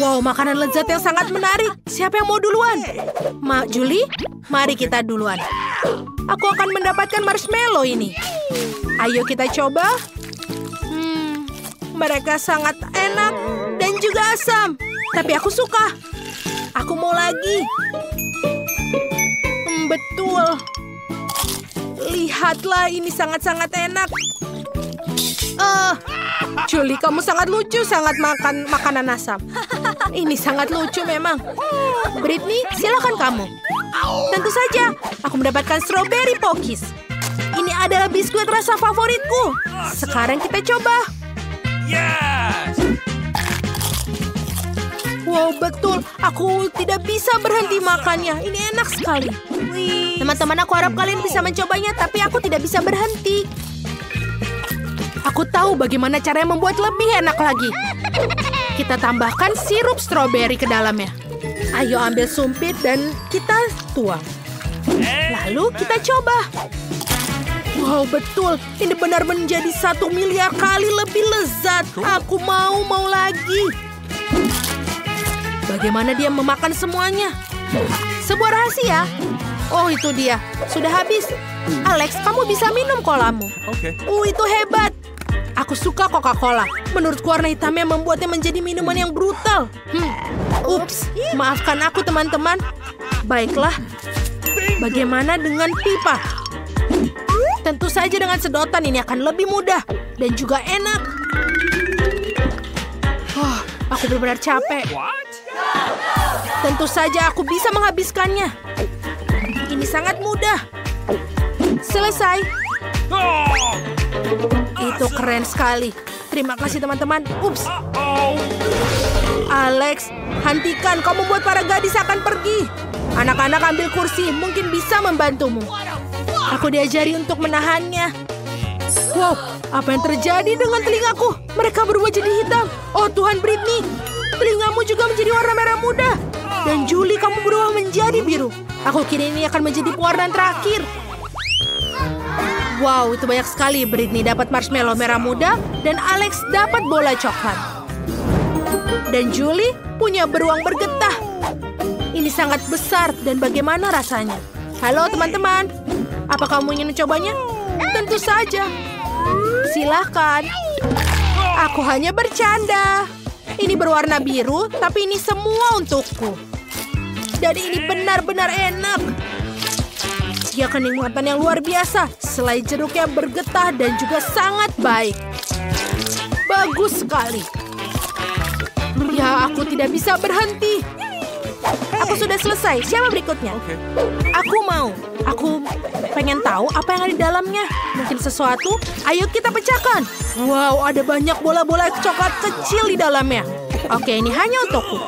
Wow, makanan lezat yang sangat menarik. Siapa yang mau duluan? Julie, mari kita duluan. Aku akan mendapatkan marshmallow ini. Ayo kita coba. Mereka sangat enak dan juga asam. Tapi aku suka. Aku mau lagi. Betul. Lihatlah, ini sangat-sangat enak. Julie, kamu sangat lucu, sangat makan makanan asam. Ini sangat lucu memang. Britney, silakan kamu. Tentu saja, aku mendapatkan strawberry pokis. Ini adalah biskuit rasa favoritku. Sekarang kita coba. Yes! Wow, betul. Aku tidak bisa berhenti makannya. Ini enak sekali. Teman-teman, aku harap kalian bisa mencobanya, tapi aku tidak bisa berhenti. Aku tahu bagaimana caranya membuat lebih enak lagi. Kita tambahkan sirup stroberi ke dalamnya. Ayo ambil sumpit dan kita tuang. Lalu kita coba. Wow, betul. Ini benar menjadi 1 miliar kali lebih lezat. Aku mau lagi. Bagaimana dia memakan semuanya? Sebuah rahasia. Oh, itu dia. Sudah habis. Alex, kamu bisa minum kolamu. Oke. Itu hebat. Aku suka Coca-Cola. Menurutku warna hitamnya membuatnya menjadi minuman yang brutal. Ups, maafkan aku teman-teman. Baiklah. Bagaimana dengan pipa? Tentu saja dengan sedotan ini akan lebih mudah. Dan juga enak. Aku benar-benar capek. Tentu saja aku bisa menghabiskannya. Ini sangat mudah. Selesai. Itu keren sekali. Terima kasih teman-teman. Ups. Alex, hentikan. Kau membuat para gadis akan pergi. Anak-anak ambil kursi. Mungkin bisa membantumu. Aku diajari untuk menahannya. Wow, apa yang terjadi dengan telingaku? Mereka berubah jadi hitam. Oh Tuhan, Britney. Telingamu juga menjadi warna merah muda. Dan Julie, kamu berubah menjadi biru. Aku kira ini akan menjadi pewarnaan terakhir. Wow, itu banyak sekali. Britney dapat marshmallow merah muda dan Alex dapat bola coklat. Dan Julie punya beruang bergetah. Ini sangat besar dan bagaimana rasanya? Halo teman-teman, apa kamu ingin mencobanya? Tentu saja. Silahkan. Aku hanya bercanda. Ini berwarna biru, tapi ini semua untukku. Dan ini benar-benar enak. Dia kenikmatan yang luar biasa. Selai jeruknya bergetah dan juga sangat baik. Bagus sekali. Ya, aku tidak bisa berhenti. Aku sudah selesai. Siapa berikutnya? Aku mau. Aku pengen tahu apa yang ada di dalamnya. Mungkin sesuatu. Ayo kita pecahkan. Wow, ada banyak bola-bola coklat kecil di dalamnya. Oke, ini hanya untukku.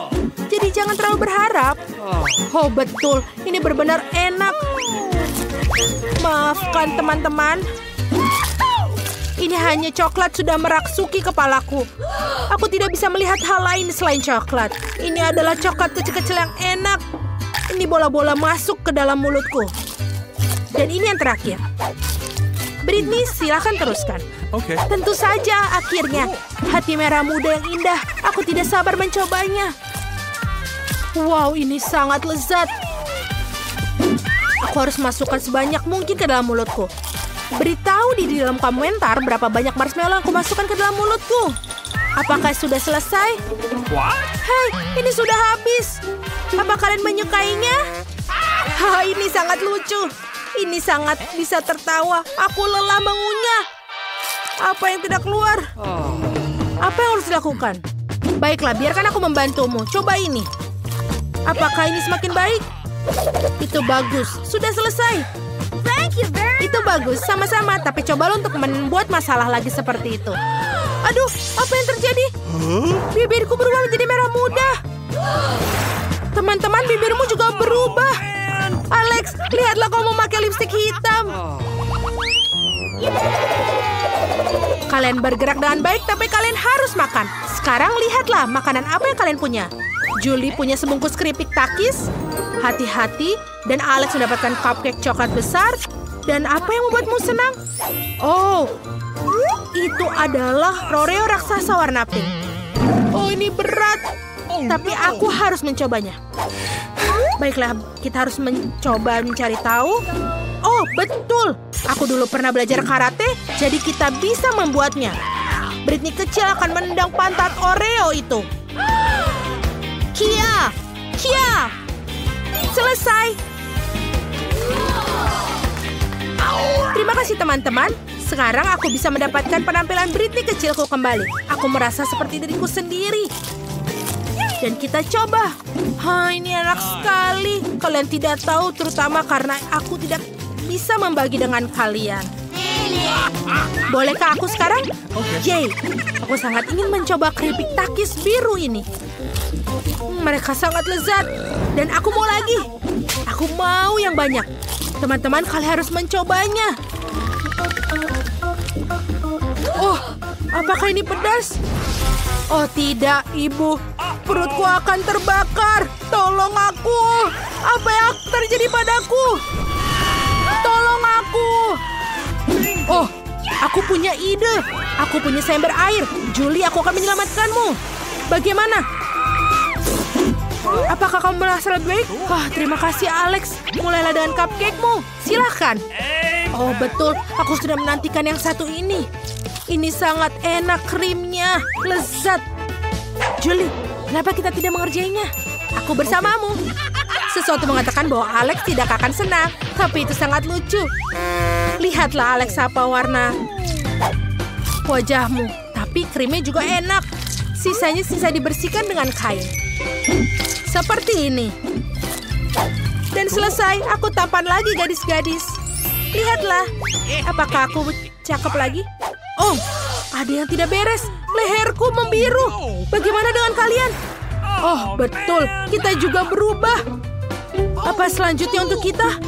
Jadi jangan terlalu berharap. Oh, betul. Ini benar-benar enak. Maafkan teman-teman. Ini hanya coklat sudah merasuki kepalaku. Aku tidak bisa melihat hal lain selain coklat. Ini adalah coklat kecil-kecil yang enak. Ini bola-bola masuk ke dalam mulutku. Dan ini yang terakhir. Britney, silakan teruskan. Oke. Tentu saja, akhirnya. Hati merah muda yang indah. Aku tidak sabar mencobanya. Wow, ini sangat lezat. Aku harus masukkan sebanyak mungkin ke dalam mulutku. Beritahu di dalam komentar berapa banyak marshmallow yang aku masukkan ke dalam mulutku. Apakah sudah selesai? Hei, ini sudah habis. Apa kalian menyukainya? Ini sangat lucu. Ini sangat bisa tertawa. Aku lelah mengunyah. Apa yang tidak keluar? Apa yang harus dilakukan? Baiklah, biarkan aku membantumu. Coba ini. Apakah ini semakin baik? Itu bagus. Sudah selesai. Itu bagus. Sama-sama. Tapi cobalah untuk membuat masalah lagi seperti itu. Aduh, apa yang terjadi? Bibirku berubah menjadi merah muda. Teman-teman, bibirmu juga berubah. Alex, lihatlah kau memakai lipstik hitam. Kalian bergerak dengan baik, tapi kalian harus makan. Sekarang lihatlah makanan apa yang kalian punya. Julie punya sebungkus keripik takis. Hati-hati. Dan Alex mendapatkan cupcake coklat besar. Dan apa yang membuatmu senang? Oh, itu adalah Oreo raksasa warna pink. Oh, ini berat. Tapi aku harus mencobanya. Baiklah, kita harus mencoba mencari tahu. Oh, betul. Aku dulu pernah belajar karate, jadi kita bisa membuatnya. Britney kecil akan menendang pantat Oreo itu. Kia! Kia! Selesai. Terima kasih teman-teman. Sekarang aku bisa mendapatkan penampilan Britney kecilku kembali. Aku merasa seperti diriku sendiri. Dan kita coba. Ini enak sekali. Kalian tidak tahu, terutama karena aku tidak bisa membagi dengan kalian. Bolehkah aku sekarang? Yay, aku sangat ingin mencoba keripik takis biru ini. Mereka sangat lezat. Dan aku mau lagi. Aku mau yang banyak. Teman-teman, kalian harus mencobanya. Oh, apakah ini pedas? Oh tidak, Ibu. Perutku akan terbakar. Tolong aku. Apa yang terjadi padaku? Tolong aku. Oh, aku punya ide. Aku punya seember air. Julie, aku akan menyelamatkanmu. Bagaimana? Apakah kamu merasa lebih baik? Terima kasih, Alex. Mulailah dengan cupcake-mu. Silahkan. Oh, betul. Aku sudah menantikan yang satu ini. Ini sangat enak krimnya. Lezat. Julie, kenapa kita tidak mengerjainya? Aku bersamamu. Sesuatu mengatakan bahwa Alex tidak akan senang. Tapi itu sangat lucu. Lihatlah, Alex, apa warna wajahmu. Tapi krimnya juga enak. Sisanya sisa dibersihkan dengan kain. Seperti ini. Dan selesai, aku tampan lagi gadis-gadis. Lihatlah. Apakah aku cakep lagi? Oh, ada yang tidak beres. Leherku membiru. Bagaimana dengan kalian? Oh, betul. Kita juga berubah. Apa selanjutnya untuk kita?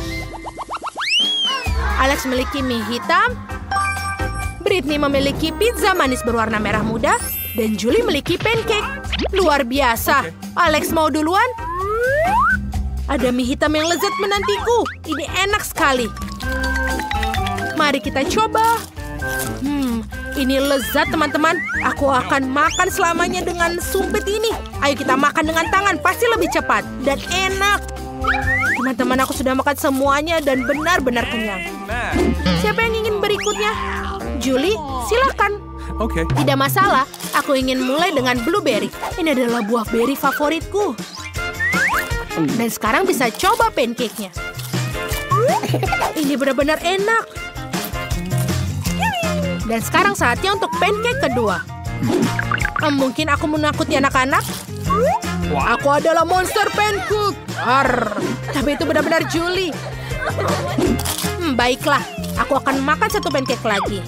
Alex memiliki mie hitam. Britney memiliki pizza manis berwarna merah muda. Dan Julie memiliki pancake. Luar biasa. Alex mau duluan? Ada mie hitam yang lezat menantiku. Ini enak sekali. Mari kita coba. Ini lezat, teman-teman. Aku akan makan selamanya dengan sumpit ini. Ayo kita makan dengan tangan. Pasti lebih cepat. Dan enak. Teman-teman, aku sudah makan semuanya dan benar-benar kenyang. Siapa yang ingin berikutnya? Julie, silakan. Oke. Tidak masalah. Aku ingin mulai dengan blueberry. Ini adalah buah berry favoritku. Dan sekarang bisa coba pancake-nya. Ini benar-benar enak. Dan sekarang saatnya untuk pancake kedua. Mungkin aku menakuti anak-anak. Aku adalah monster pancake. Tapi itu benar-benar Julie. Baiklah, aku akan makan satu pancake lagi.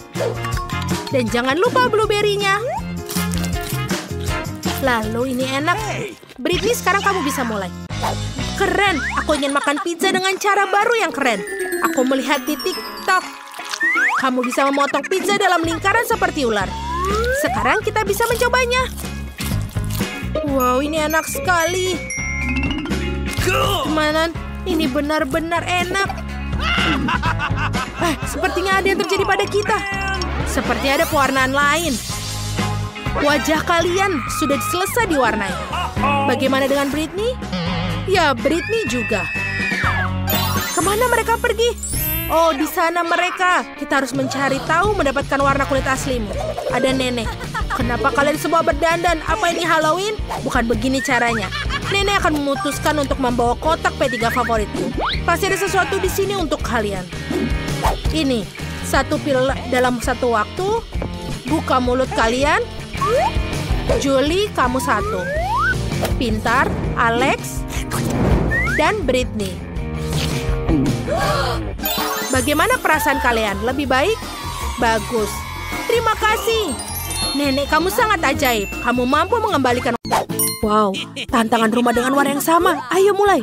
Dan jangan lupa blueberry-nya. Lalu ini enak. Britney, sekarang kamu bisa mulai. Keren, aku ingin makan pizza dengan cara baru yang keren. Aku melihat di TikTok. Kamu bisa memotong pizza dalam lingkaran seperti ular. Sekarang kita bisa mencobanya. Wow, ini enak sekali. Teman-teman, ini benar-benar enak. Sepertinya ada yang terjadi pada kita. Seperti ada pewarnaan lain. Wajah kalian sudah selesai diwarnai. Bagaimana dengan Britney? Ya, Britney juga. Kemana mereka pergi? Oh, di sana mereka. Kita harus mencari tahu mendapatkan warna kulit aslimu. Ada nenek. Kenapa kalian semua berdandan? Apa ini Halloween? Bukan begini caranya. Nenek akan memutuskan untuk membawa kotak P3 favoritku. Pasti ada sesuatu di sini untuk kalian. Ini, satu pil dalam satu waktu. Buka mulut kalian. Julie, kamu satu. Pintar, Alex, dan Britney. Bagaimana perasaan kalian? Lebih baik? Bagus. Terima kasih. Nenek, kamu sangat ajaib. Kamu mampu mengembalikan... Wow, tantangan rumah dengan warna yang sama. Ayo mulai.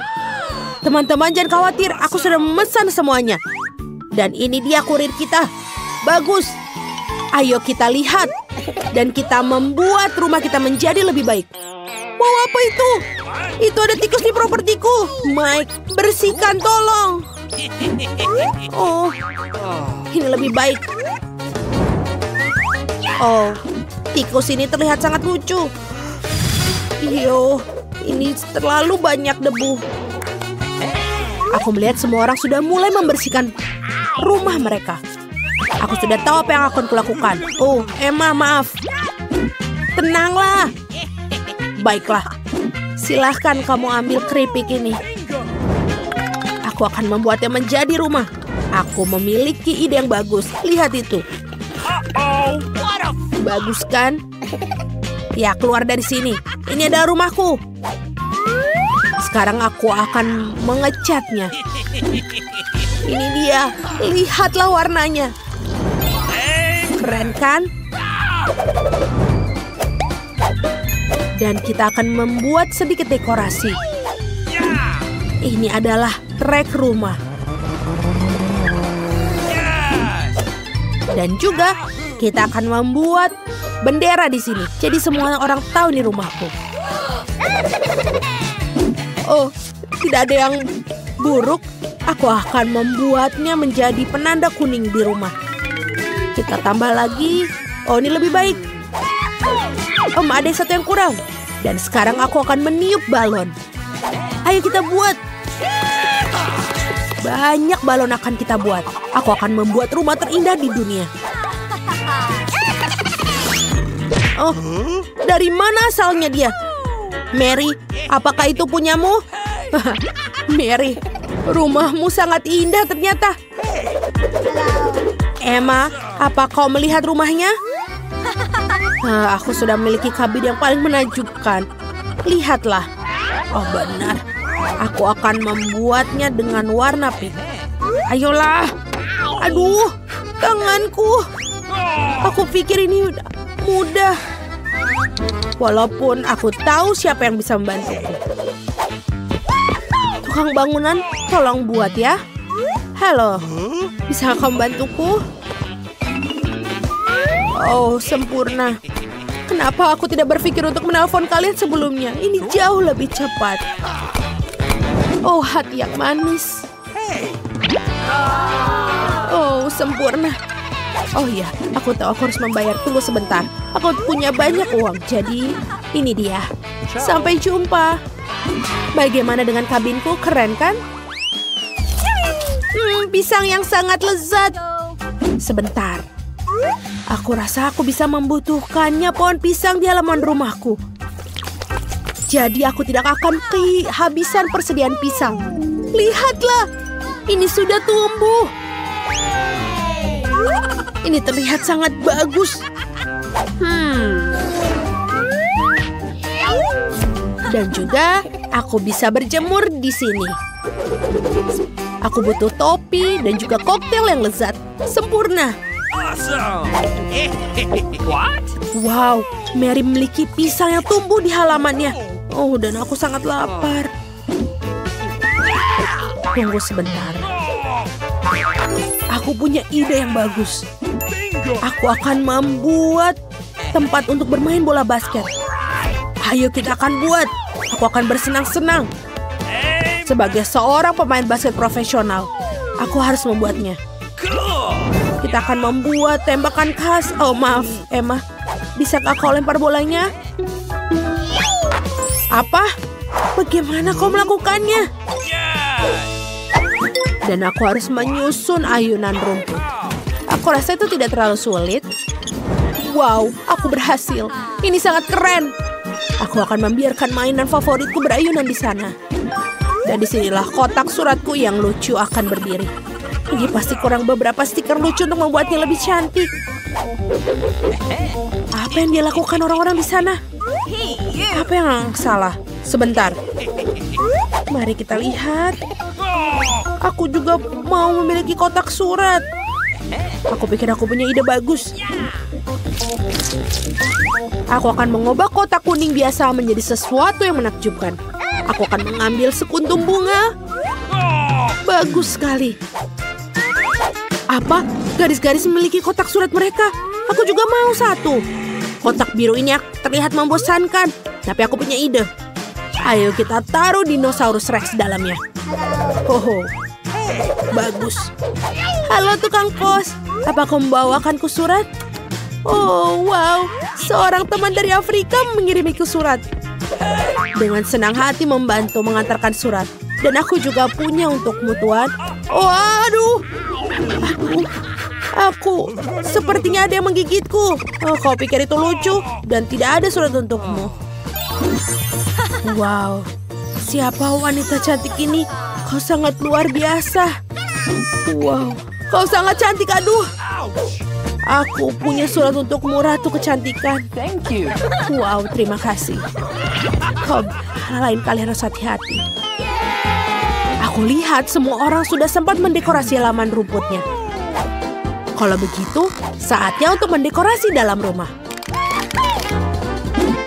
Teman-teman, jangan khawatir. Aku sudah memesan semuanya. Dan ini dia kurir kita. Bagus. Ayo kita lihat. Dan kita membuat rumah kita menjadi lebih baik. Wow, apa itu? Itu ada tikus di propertiku. Mike, bersihkan tolong. Oh, ini lebih baik. Oh, tikus ini terlihat sangat lucu. Iyo, ini terlalu banyak debu. Aku melihat semua orang sudah mulai membersihkan rumah mereka. Aku sudah tahu apa yang akan kulakukan. Oh, Emma, maaf. Tenanglah. Baiklah. Silahkan kamu ambil keripik ini. Aku akan membuatnya menjadi rumah. Aku memiliki ide yang bagus. Lihat itu. Bagus kan? Ya, keluar dari sini. Ini adalah rumahku. Sekarang aku akan mengecatnya. Ini dia. Lihatlah warnanya. Keren kan? Dan kita akan membuat sedikit dekorasi. Ini adalah trek rumah. Dan juga kita akan membuat bendera di sini. Jadi semua orang tahu ini rumahku. Oh, tidak ada yang buruk. Aku akan membuatnya menjadi penanda kuning di rumah. Kita tambah lagi. Oh, ini lebih baik. Ada satu yang kurang. Dan sekarang aku akan meniup balon. Ayo kita buat. Banyak balon akan kita buat. Aku akan membuat rumah terindah di dunia. Oh, dari mana asalnya dia? Mary, apakah itu punyamu? Mary, rumahmu sangat indah ternyata. Emma, apa kau melihat rumahnya? Aku sudah memiliki kabin yang paling menakjubkan. Lihatlah. Oh benar. Aku akan membuatnya dengan warna pink. Ayolah. Aduh, tanganku. Aku pikir ini mudah. Walaupun aku tahu siapa yang bisa membantuku. Tukang bangunan, tolong buat ya. Halo, bisa kau membantuku? Oh, sempurna. Kenapa aku tidak berpikir untuk menelpon kalian sebelumnya? Ini jauh lebih cepat. Oh, hati yang manis. Oh, sempurna. Oh ya, aku tahu aku harus membayar. Tunggu sebentar. Aku punya banyak uang, jadi ini dia. Sampai jumpa. Bagaimana dengan kabinku? Keren kan? Pisang yang sangat lezat. Sebentar. Aku rasa aku bisa membutuhkannya pohon pisang di halaman rumahku. Jadi aku tidak akan kehabisan persediaan pisang. Lihatlah, ini sudah tumbuh. Ini terlihat sangat bagus. Dan juga aku bisa berjemur di sini. Aku butuh topi dan juga koktail yang lezat. Sempurna. Awesome. What? Wow, Mary memiliki pisang yang tumbuh di halamannya. Oh, dan aku sangat lapar. Tunggu sebentar. Aku punya ide yang bagus. Aku akan membuat tempat untuk bermain bola basket. Ayo kita akan buat. Aku akan bersenang-senang. Sebagai seorang pemain basket profesional, aku harus membuatnya. Kita akan membuat tembakan khas. Oh, maaf, Emma. Bisakah kau lempar bolanya? Apa? Bagaimana kau melakukannya? Dan aku harus menyusun ayunan rumput. Aku rasa itu tidak terlalu sulit. Wow, aku berhasil. Ini sangat keren. Aku akan membiarkan mainan favoritku berayunan di sana. Dan disinilah kotak suratku yang lucu akan berdiri. Ini pasti kurang beberapa stiker lucu untuk membuatnya lebih cantik. Apa yang dia lakukan orang-orang di sana? Apa yang salah? Sebentar. Mari kita lihat. Aku juga mau memiliki kotak surat. Aku pikir aku punya ide bagus. Aku akan mengubah kotak kuning biasa menjadi sesuatu yang menakjubkan. Aku akan mengambil sekuntum bunga. Bagus sekali. Apa? Garis-garis memiliki kotak surat mereka. Aku juga mau satu. Kotak biru ini terlihat membosankan. Tapi aku punya ide. Ayo kita taruh dinosaurus Rex dalamnya. Hoho. Bagus. Halo tukang pos. Apa kau membawakanku surat? Oh, wow. Seorang teman dari Afrika mengirimiku surat. Dengan senang hati membantu mengantarkan surat. Dan aku juga punya untukmu, Tuan. Oh, aduh. Aku sepertinya ada yang menggigitku. Oh, kau pikir itu lucu? Dan tidak ada surat untukmu. Wow, siapa wanita cantik ini? Kau sangat luar biasa. Wow, kau sangat cantik, aduh. Aku punya surat untukmu, Ratu Kecantikan. Thank you. Wow, terima kasih. Kau lain kali harus hati-hati. Aku lihat semua orang sudah sempat mendekorasi halaman rumputnya. Kalau begitu, saatnya untuk mendekorasi dalam rumah.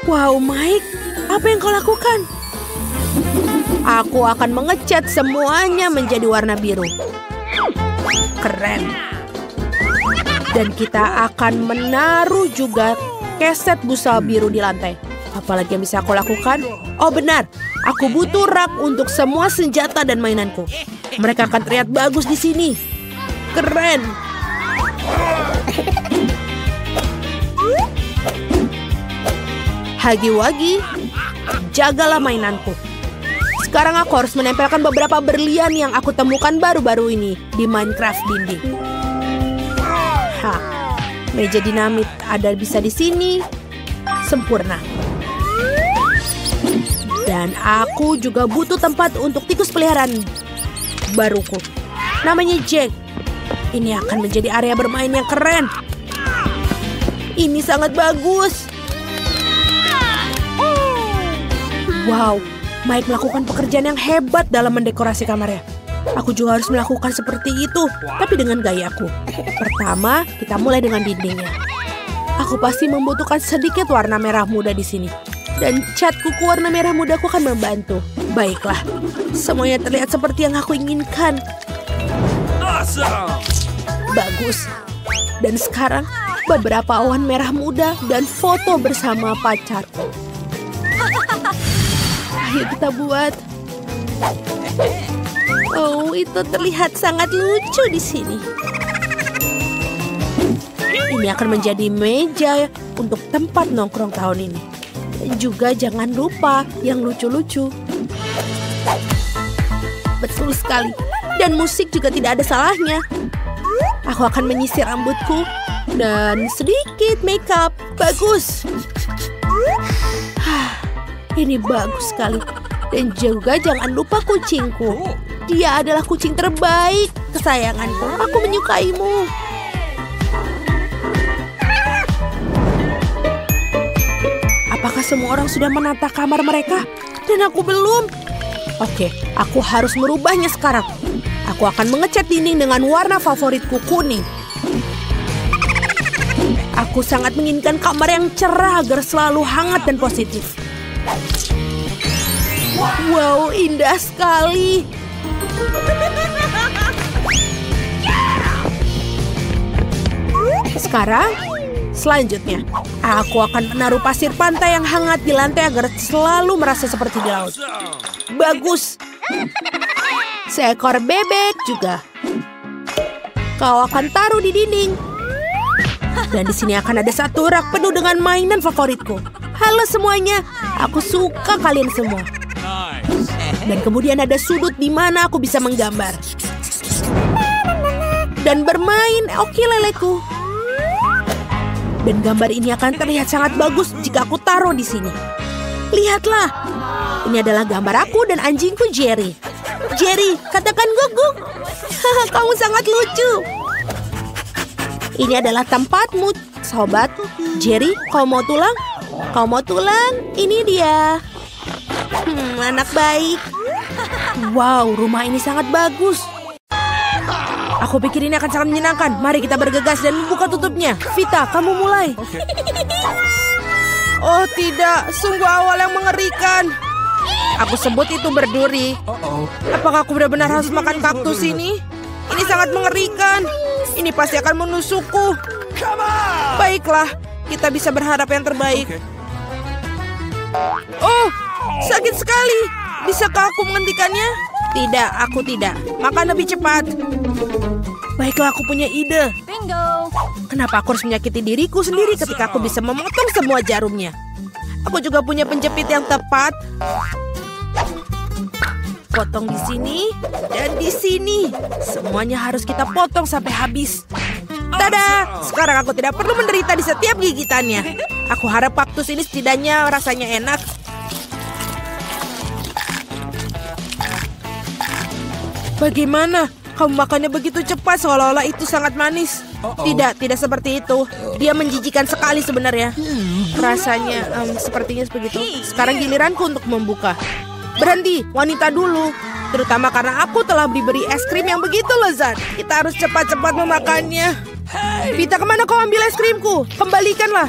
Wow, Mike, apa yang kau lakukan? Aku akan mengecat semuanya menjadi warna biru. Keren. Dan kita akan menaruh juga keset busa biru di lantai. Apalagi yang bisa aku lakukan? Oh benar, aku butuh rak untuk semua senjata dan mainanku. Mereka akan terlihat bagus di sini. Keren. Hagi-wagi, jagalah mainanku. Sekarang aku harus menempelkan beberapa berlian yang aku temukan baru-baru ini di Minecraft dinding. Meja dinamit ada bisa di sini. Sempurna. Dan aku juga butuh tempat untuk tikus peliharaan baruku. Namanya Jack. Ini akan menjadi area bermain yang keren. Ini sangat bagus. Wow, Mike melakukan pekerjaan yang hebat dalam mendekorasi kamarnya. Aku juga harus melakukan seperti itu, tapi dengan gayaku. Pertama, kita mulai dengan dindingnya. Aku pasti membutuhkan sedikit warna merah muda di sini. Dan cat kuku warna merah mudaku akan membantu. Baiklah, semuanya terlihat seperti yang aku inginkan. Awesome. Bagus. Dan sekarang, beberapa awan merah muda dan foto bersama pacarku. Ayo kita buat. Oh, itu terlihat sangat lucu di sini. Ini akan menjadi meja untuk tempat nongkrong tahun ini. Dan juga jangan lupa yang lucu-lucu. Betul sekali. Dan musik juga tidak ada salahnya. Aku akan menyisir rambutku dan sedikit makeup. Bagus. Ini bagus sekali. Dan juga jangan lupa kucingku. Dia adalah kucing terbaik, kesayanganku. Aku menyukaimu. Apakah semua orang sudah menata kamar mereka? Dan aku belum. Oke, aku harus merubahnya sekarang. Aku akan mengecat dinding dengan warna favoritku, kuning. Aku sangat menginginkan kamar yang cerah agar selalu hangat dan positif. Wow, indah sekali. Sekarang, selanjutnya, aku akan menaruh pasir pantai yang hangat di lantai agar selalu merasa seperti di laut. Bagus. Seekor bebek juga. Kau akan taruh di dinding. Dan di sini akan ada satu rak penuh dengan mainan favoritku. Halo semuanya, aku suka kalian semua. Dan kemudian ada sudut di mana aku bisa menggambar. Dan bermain, oke leleku. Dan gambar ini akan terlihat sangat bagus jika aku taruh di sini. Lihatlah, ini adalah gambar aku dan anjingku Jerry. Jerry, katakan guguk. Kamu sangat lucu. Ini adalah tempatmu, sobat. Jerry, kau mau tulang? Kau mau tulang? Ini dia. Anak baik. Wow, rumah ini sangat bagus. Aku pikir ini akan sangat menyenangkan. Mari kita bergegas dan membuka tutupnya. Vita, kamu mulai. Oh tidak, sungguh awal yang mengerikan. Aku sebut itu berduri. Apakah aku benar-benar harus makan kaktus ini? Ini sangat mengerikan. Ini pasti akan menusukku. Baiklah, kita bisa berharap yang terbaik. Oh, sakit sekali. Bisakah aku menghentikannya? Tidak, aku tidak. Makan lebih cepat. Baiklah, aku punya ide. Bingo. Kenapa aku harus menyakiti diriku sendiri ketika aku bisa memotong semua jarumnya? Aku juga punya penjepit yang tepat. Potong di sini dan di sini. Semuanya harus kita potong sampai habis. Tada! Sekarang aku tidak perlu menderita di setiap gigitannya. Aku harap kaktus ini setidaknya rasanya enak. Bagaimana? Kamu makannya begitu cepat seolah-olah itu sangat manis. Tidak seperti itu. Dia menjijikan sekali sebenarnya. Rasanya sepertinya begitu. Sekarang giliranku untuk membuka. Berhenti, wanita dulu. Terutama karena aku telah diberi es krim yang begitu lezat. Kita harus cepat-cepat memakannya. Vita, kemana kau ambil es krimku? Kembalikanlah.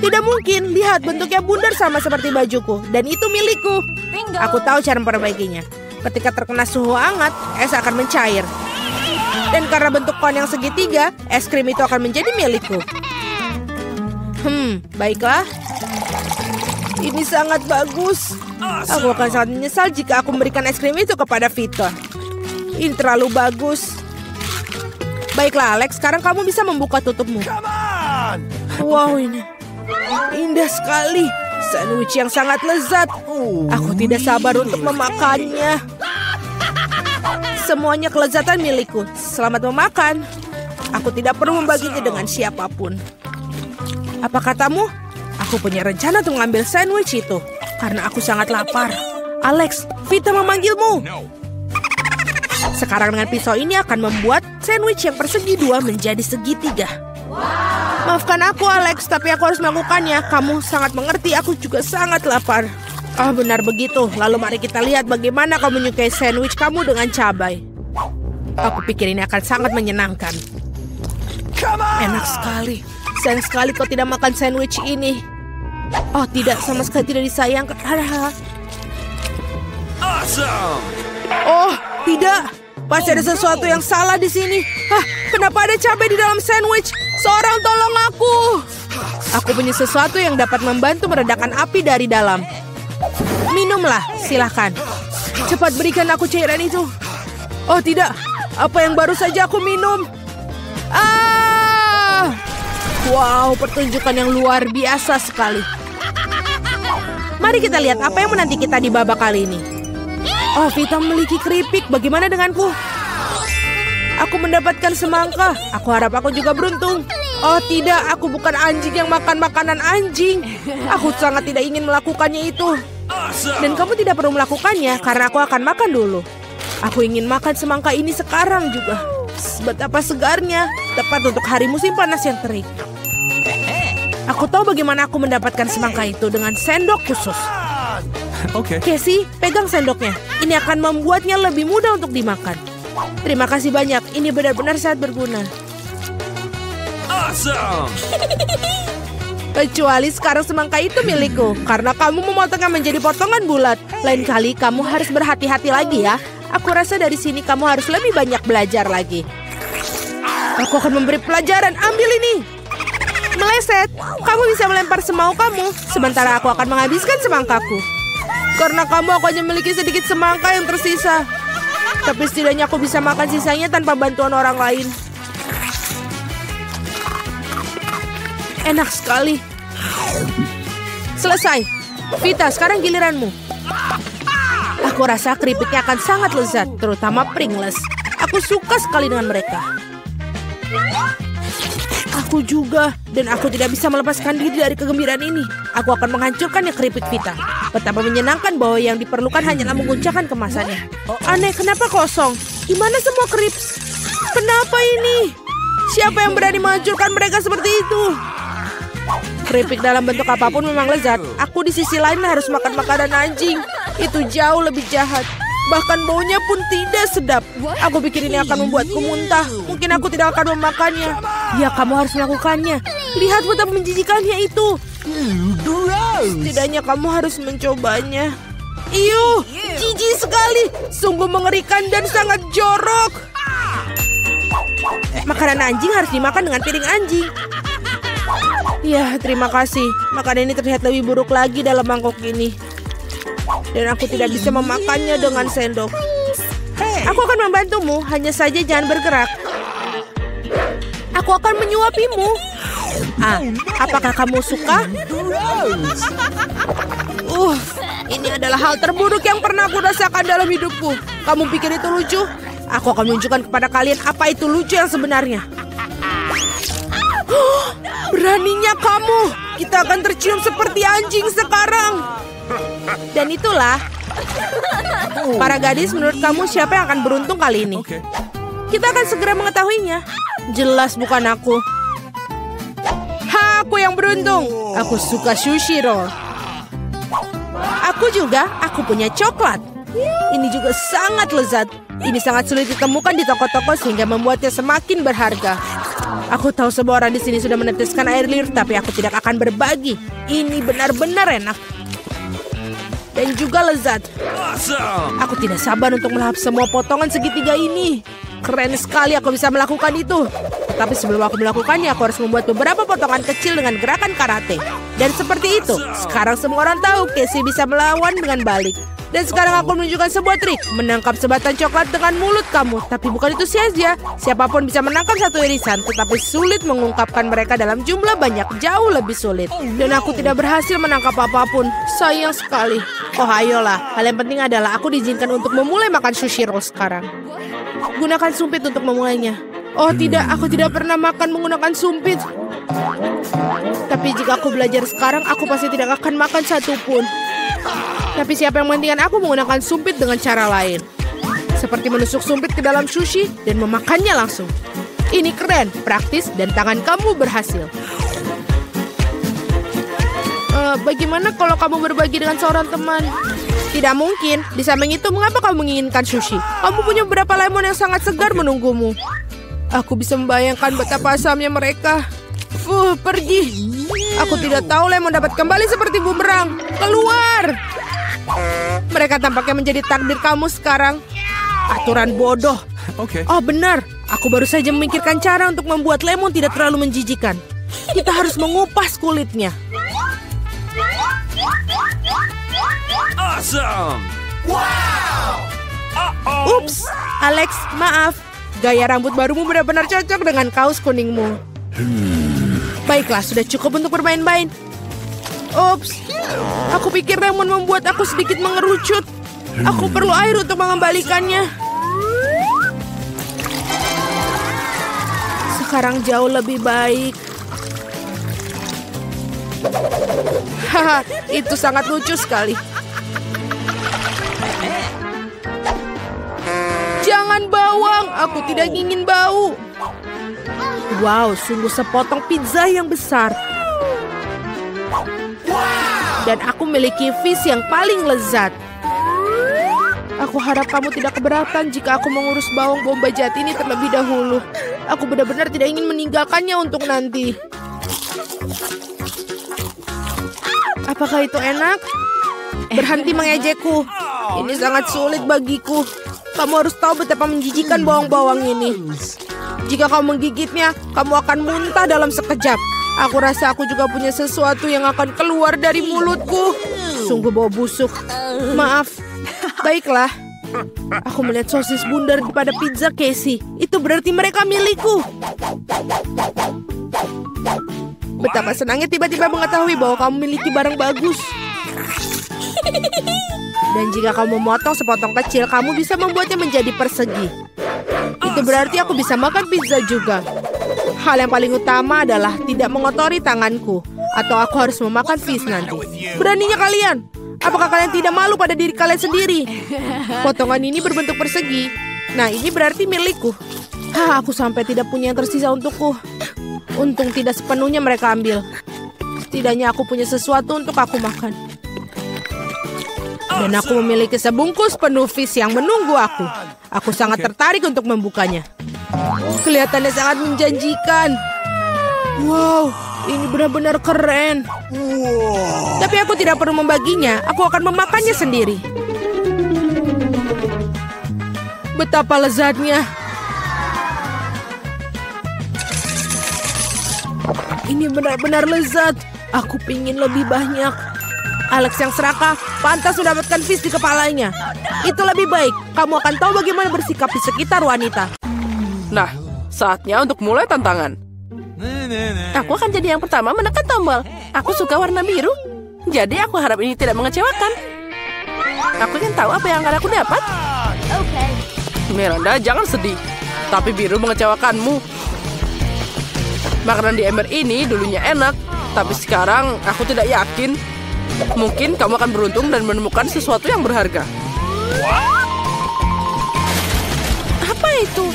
Tidak mungkin, lihat bentuknya bundar sama seperti bajuku. Dan itu milikku. Aku tahu cara memperbaikinya. Ketika terkena suhu hangat, es akan mencair. Dan karena bentuk kon yang segitiga, es krim itu akan menjadi milikku. Baiklah. Ini sangat bagus. Aku akan sangat menyesal jika aku memberikan es krim itu kepada Vita. Ini terlalu bagus. Baiklah, Alex. Sekarang kamu bisa membuka tutupmu. Wow, ini indah sekali. Sandwich yang sangat lezat. Aku tidak sabar untuk memakannya. Semuanya kelezatan milikku. Selamat memakan. Aku tidak perlu membaginya dengan siapapun. Apa katamu? Aku punya rencana untuk mengambil sandwich itu. Karena aku sangat lapar. Alex, Vita memanggilmu. Sekarang dengan pisau ini akan membuat sandwich yang persegi dua menjadi segitiga. Maafkan aku, Alex, tapi aku harus melakukannya. Kamu sangat mengerti, aku juga sangat lapar. Benar begitu. Lalu mari kita lihat bagaimana kau menyukai sandwich kamu dengan cabai. Aku pikir ini akan sangat menyenangkan. Enak sekali. Sayang sekali kau tidak makan sandwich ini. Oh tidak, sama sekali tidak disayangkan. Awesome! Oh tidak, pasti ada sesuatu yang salah di sini. Kenapa ada cabai di dalam sandwich? Seorang tolong aku. Aku punya sesuatu yang dapat membantu meredakan api dari dalam. Minumlah, silahkan. Cepat berikan aku cairan itu. Oh tidak, apa yang baru saja aku minum? Wow, pertunjukan yang luar biasa sekali. Mari kita lihat apa yang menanti kita di babak kali ini. Oh, Vita memiliki keripik. Bagaimana denganku? Aku mendapatkan semangka. Aku harap aku juga beruntung. Oh tidak, aku bukan anjing yang makan makanan anjing. Aku sangat tidak ingin melakukannya itu. Dan kamu tidak perlu melakukannya karena aku akan makan dulu. Aku ingin makan semangka ini sekarang juga. Betapa segarnya, tepat untuk hari musim panas yang terik. Aku tahu bagaimana aku mendapatkan semangka itu dengan sendok khusus. Oke. Casey, pegang sendoknya. Ini akan membuatnya lebih mudah untuk dimakan. Terima kasih banyak. Ini benar-benar sangat berguna. Awesome! Kecuali sekarang semangka itu milikku. Karena kamu memotongnya menjadi potongan bulat. Lain kali kamu harus berhati-hati lagi ya. Aku rasa dari sini kamu harus lebih banyak belajar lagi. Aku akan memberi pelajaran. Ambil ini. Meleset. Kamu bisa melempar semau kamu. Sementara aku akan menghabiskan semangkaku. Karena kamu aku hanya memiliki sedikit semangka yang tersisa. Tapi setidaknya aku bisa makan sisanya tanpa bantuan orang lain. Enak sekali. Selesai. Vita, sekarang giliranmu. Aku rasa keripiknya akan sangat lezat, terutama Pringles. Aku suka sekali dengan mereka. Aku juga, dan aku tidak bisa melepaskan diri dari kegembiraan ini. Aku akan menghancurkannya keripik Vita. Betapa menyenangkan bahwa yang diperlukan hanyalah menguncangkan kemasannya. Aneh, kenapa kosong? Gimana semua krips? Kenapa ini? Siapa yang berani menghancurkan mereka seperti itu? Keripik dalam bentuk apapun memang lezat. Aku di sisi lain harus makan makanan anjing. Itu jauh lebih jahat. Bahkan baunya pun tidak sedap. Aku pikir ini akan membuatku muntah. Mungkin aku tidak akan memakannya. Ya, kamu harus melakukannya. Lihat betapa menjijikannya itu. Setidaknya kamu harus mencobanya. Iuh, jijik sekali. Sungguh mengerikan dan sangat jorok. Makanan anjing harus dimakan dengan piring anjing. Ya, terima kasih. Makanan ini terlihat lebih buruk lagi dalam mangkok ini. Dan aku tidak bisa memakannya dengan sendok. Aku akan membantumu, hanya saja jangan bergerak. Aku akan menyuapimu. Apakah kamu suka? Ini adalah hal terburuk yang pernah aku rasakan dalam hidupku. Kamu pikir itu lucu? Aku akan menunjukkan kepada kalian apa itu lucu yang sebenarnya. Beraninya kamu. Kita akan tercium seperti anjing sekarang. Dan itulah. Para gadis, menurut kamu siapa yang akan beruntung kali ini? Kita akan segera mengetahuinya. Jelas bukan aku. Aku yang beruntung. Aku suka sushi roll. Aku juga, aku punya coklat. Ini juga sangat lezat. Ini sangat sulit ditemukan di toko-toko sehingga membuatnya semakin berharga. Aku tahu semua orang di sini sudah meneteskan air liur, tapi aku tidak akan berbagi. Ini benar-benar enak. Dan juga lezat. Aku tidak sabar untuk melahap semua potongan segitiga ini. Keren sekali aku bisa melakukan itu. Tetapi sebelum aku melakukannya, aku harus membuat beberapa potongan kecil dengan gerakan karate. Dan seperti itu, sekarang semua orang tahu Casey bisa melawan dengan balik. Dan sekarang aku menunjukkan sebuah trik. Menangkap sebatang coklat dengan mulut kamu. Tapi bukan itu saja. Siapapun bisa menangkap satu irisan. Tetapi sulit mengungkapkan mereka dalam jumlah banyak. Jauh lebih sulit. Dan aku tidak berhasil menangkap apapun. Sayang sekali. Oh ayolah. Hal yang penting adalah aku diizinkan untuk memulai makan sushi roll sekarang. Gunakan sumpit untuk memulainya. Oh tidak, aku tidak pernah makan menggunakan sumpit. Tapi jika aku belajar sekarang, aku pasti tidak akan makan satupun. Tapi siapa yang menghentikan aku menggunakan sumpit dengan cara lain? Seperti menusuk sumpit ke dalam sushi dan memakannya langsung. Ini keren, praktis, dan tangan kamu berhasil. Bagaimana kalau kamu berbagi dengan seorang teman? Tidak mungkin. Di samping itu, mengapa kamu menginginkan sushi? Kamu punya beberapa lemon yang sangat segar menunggumu. Aku bisa membayangkan betapa asamnya mereka. Pergi. Aku tidak tahu lemon dapat kembali seperti bumerang. Keluar. Mereka tampaknya menjadi takdir kamu sekarang. Aturan bodoh. Oh benar. Aku baru saja memikirkan cara untuk membuat lemon tidak terlalu menjijikan. Kita harus mengupas kulitnya. Awesome! Wow! Ups, Alex, maaf. Gaya rambut barumu benar-benar cocok dengan kaos kuningmu. Baiklah, sudah cukup untuk bermain-main. Ups, aku pikir lemon membuat aku sedikit mengerucut. Aku perlu air untuk mengembalikannya. Sekarang jauh lebih baik. Haha, itu sangat lucu sekali. Jangan bawang, aku tidak ingin bau. Wow, sungguh sepotong pizza yang besar. Dan aku memiliki fish yang paling lezat. Aku harap kamu tidak keberatan jika aku mengurus bawang bombay jahat ini terlebih dahulu. Aku benar-benar tidak ingin meninggalkannya untuk nanti. Apakah itu enak? Berhenti mengejekku. Ini sangat sulit bagiku. Kamu harus tahu betapa menjijikan bawang-bawang ini. Jika kamu menggigitnya, kamu akan muntah dalam sekejap. Aku rasa aku juga punya sesuatu yang akan keluar dari mulutku. Sungguh bau busuk. Maaf. Baiklah. Aku melihat sosis bundar pada pizza Casey. Itu berarti mereka milikku. Betapa senangnya tiba-tiba mengetahui bahwa kamu memiliki barang bagus. Dan jika kamu memotong sepotong kecil, kamu bisa membuatnya menjadi persegi. Itu berarti aku bisa makan pizza juga. Hal yang paling utama adalah tidak mengotori tanganku. Atau aku harus memakan fish nanti. Beraninya kalian. Apakah kalian tidak malu pada diri kalian sendiri? Potongan ini berbentuk persegi. Nah, ini berarti milikku. Aku sampai tidak punya yang tersisa untukku. Untung tidak sepenuhnya mereka ambil. Setidaknya aku punya sesuatu untuk aku makan. Dan aku memiliki sebungkus penuh fish yang menunggu aku. Aku sangat tertarik untuk membukanya. Kelihatannya sangat menjanjikan. Wow, ini benar-benar keren. Tapi aku tidak perlu membaginya. Aku akan memakannya sendiri. Betapa lezatnya. Ini benar-benar lezat. Aku pingin lebih banyak. Alex yang serakah pantas mendapatkan fish di kepalanya. Itu lebih baik. Kamu akan tahu bagaimana bersikap di sekitar wanita. Nah, saatnya untuk mulai tantangan. Aku akan jadi yang pertama menekan tombol. Aku suka warna biru. Jadi aku harap ini tidak mengecewakan. Aku ingin tahu apa yang akan aku dapat. Miranda, jangan sedih. Tapi biru mengecewakanmu. Makanan di ember ini dulunya enak. Tapi sekarang aku tidak yakin. Mungkin kamu akan beruntung dan menemukan sesuatu yang berharga. Apa itu?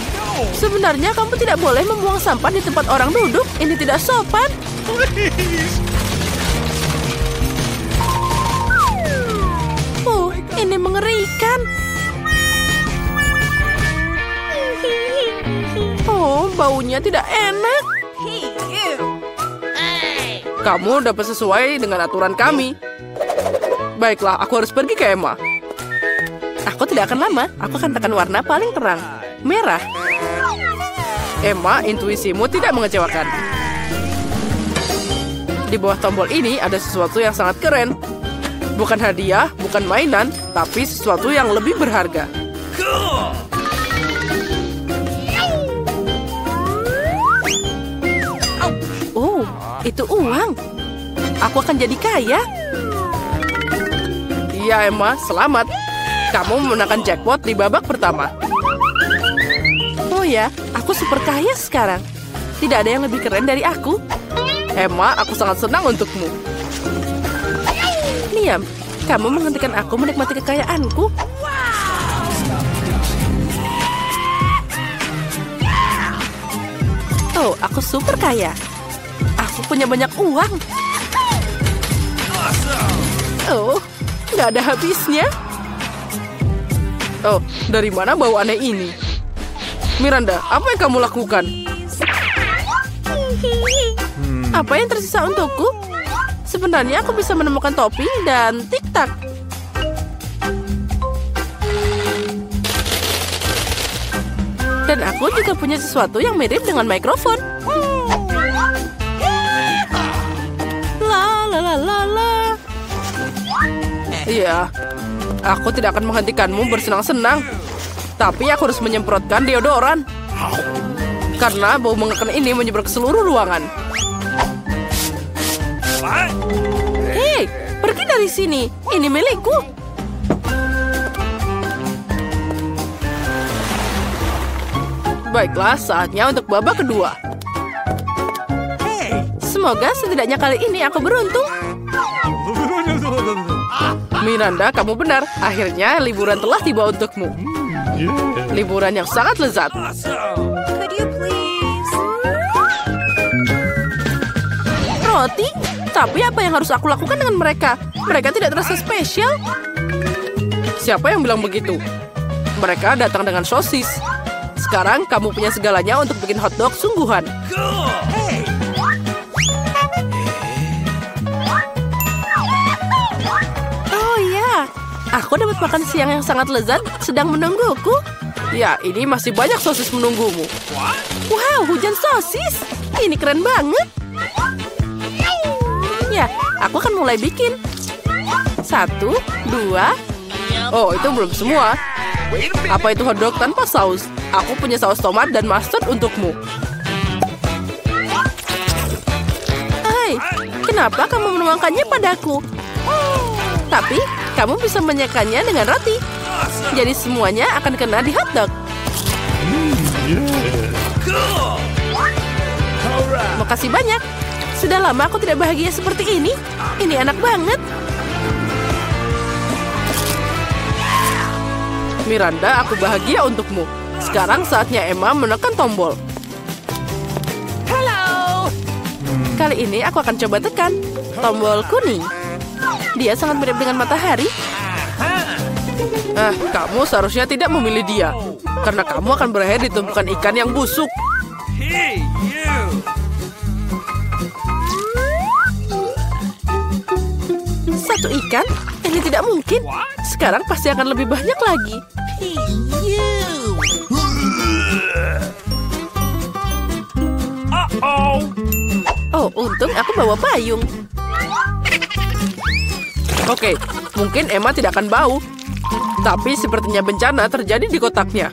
Sebenarnya kamu tidak boleh membuang sampah di tempat orang duduk. Ini tidak sopan. Ini mengerikan. Oh, baunya tidak enak. Kamu dapat sesuai dengan aturan kami. Baiklah, aku harus pergi ke Emma. Aku tidak akan lama. Aku akan tekan warna paling terang. Merah. Emma, intuisimu tidak mengecewakan. Di bawah tombol ini ada sesuatu yang sangat keren. Bukan hadiah, bukan mainan, tapi sesuatu yang lebih berharga. Oh, itu uang. Aku akan jadi kaya. Iya, Emma, selamat. Kamu memenangkan jackpot di babak pertama. Oh ya, aku super kaya sekarang. Tidak ada yang lebih keren dari aku. Emma, aku sangat senang untukmu. Liam, kamu menghentikan aku menikmati kekayaanku. Oh, aku super kaya. Aku punya banyak uang. Oh, nggak ada habisnya. Oh, dari mana bau aneh ini? Miranda, apa yang kamu lakukan? Apa yang tersisa untukku? Sebenarnya aku bisa menemukan topi dan tik-tak. Dan aku juga punya sesuatu yang mirip dengan mikrofon. La la la la la. Iya, aku tidak akan menghentikanmu bersenang-senang. Tapi aku harus menyemprotkan deodoran. Karena bau mengerikan ini menyebar ke seluruh ruangan. Hei, pergi dari sini. Ini milikku. Baiklah, saatnya untuk babak kedua. Semoga setidaknya kali ini aku beruntung. Miranda, kamu benar. Akhirnya liburan telah tiba untukmu. Liburan yang sangat lezat. Could you please? Roti? Tapi apa yang harus aku lakukan dengan mereka? Mereka tidak terasa spesial. Siapa yang bilang begitu? Mereka datang dengan sosis. Sekarang kamu punya segalanya untuk bikin hotdog sungguhan. Oh ya, aku dapat makan siang yang sangat lezat sedang menungguku. Ya, ini masih banyak sosis menunggumu. Wow, hujan sosis. Ini keren banget. Ya, aku akan mulai bikin. 1, 2. Oh, itu belum semua. Apa itu hotdog tanpa saus? Aku punya saus tomat dan mustard untukmu. Hai, kenapa kamu menuangkannya padaku? Tapi, kamu bisa menyakannya dengan roti. Jadi semuanya akan kena di hotdog. Makasih banyak. Sudah lama aku tidak bahagia seperti ini. Ini enak banget. Miranda, aku bahagia untukmu. Sekarang saatnya Emma menekan tombol. Halo. Kali ini aku akan coba tekan tombol kuning. Dia sangat mirip dengan matahari. Kamu seharusnya tidak memilih dia. Karena kamu akan berakhir di tumpukan ikan yang busuk. Hey, you. Satu ikan? Ini tidak mungkin. Sekarang pasti akan lebih banyak lagi. Oh, untung aku bawa payung. Oke, mungkin Emma tidak akan bau. Tapi sepertinya bencana terjadi di kotaknya.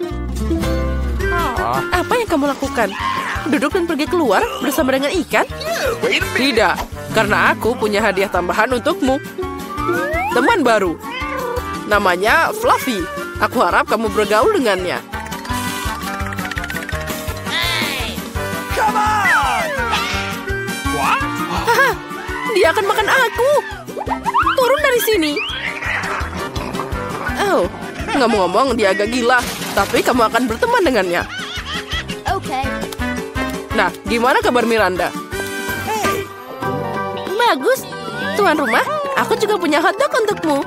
Apa yang kamu lakukan? Duduk dan pergi keluar bersama dengan ikan? Tidak, karena aku punya hadiah tambahan untukmu. Teman baru. Namanya Fluffy. Aku harap kamu bergaul dengannya. Come on! What? Haha, dia akan makan aku. Turun dari sini. Oh, ngomong-ngomong dia agak gila. Tapi kamu akan berteman dengannya. Oke. Nah, gimana kabar Miranda? Bagus. Tuan rumah, aku juga punya hotdog untukmu.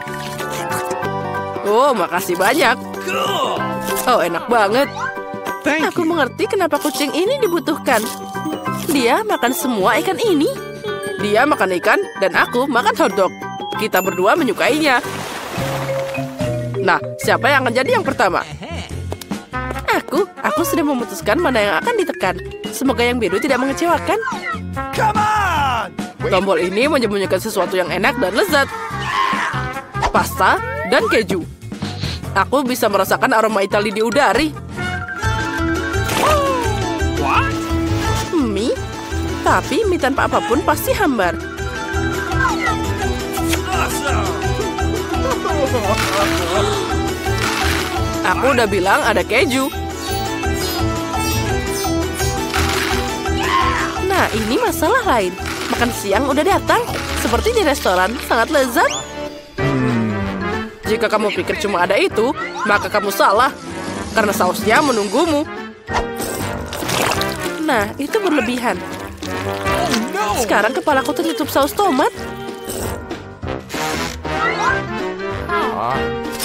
Oh, makasih banyak. Cool! Oh, enak banget. Thank Aku you. mengerti kenapa kucing ini dibutuhkan. Dia makan semua ikan ini. Dia makan ikan dan aku makan hotdog. Kita berdua menyukainya. Nah, siapa yang akan jadi yang pertama? Aku sudah memutuskan mana yang akan ditekan. Semoga yang biru tidak mengecewakan. Come on! Tombol ini menyembunyikan sesuatu yang enak dan lezat. Pasta dan keju. Aku bisa merasakan aroma Itali di udara. What? Mie? Tapi mie tanpa apapun pasti hambar. Awesome! Aku udah bilang ada keju. Nah, ini masalah lain. Makan siang udah datang. Seperti di restoran, sangat lezat. Jika kamu pikir cuma ada itu, maka kamu salah. Karena sausnya menunggumu. Nah, itu berlebihan. Sekarang kepalaku tertutup saus tomat.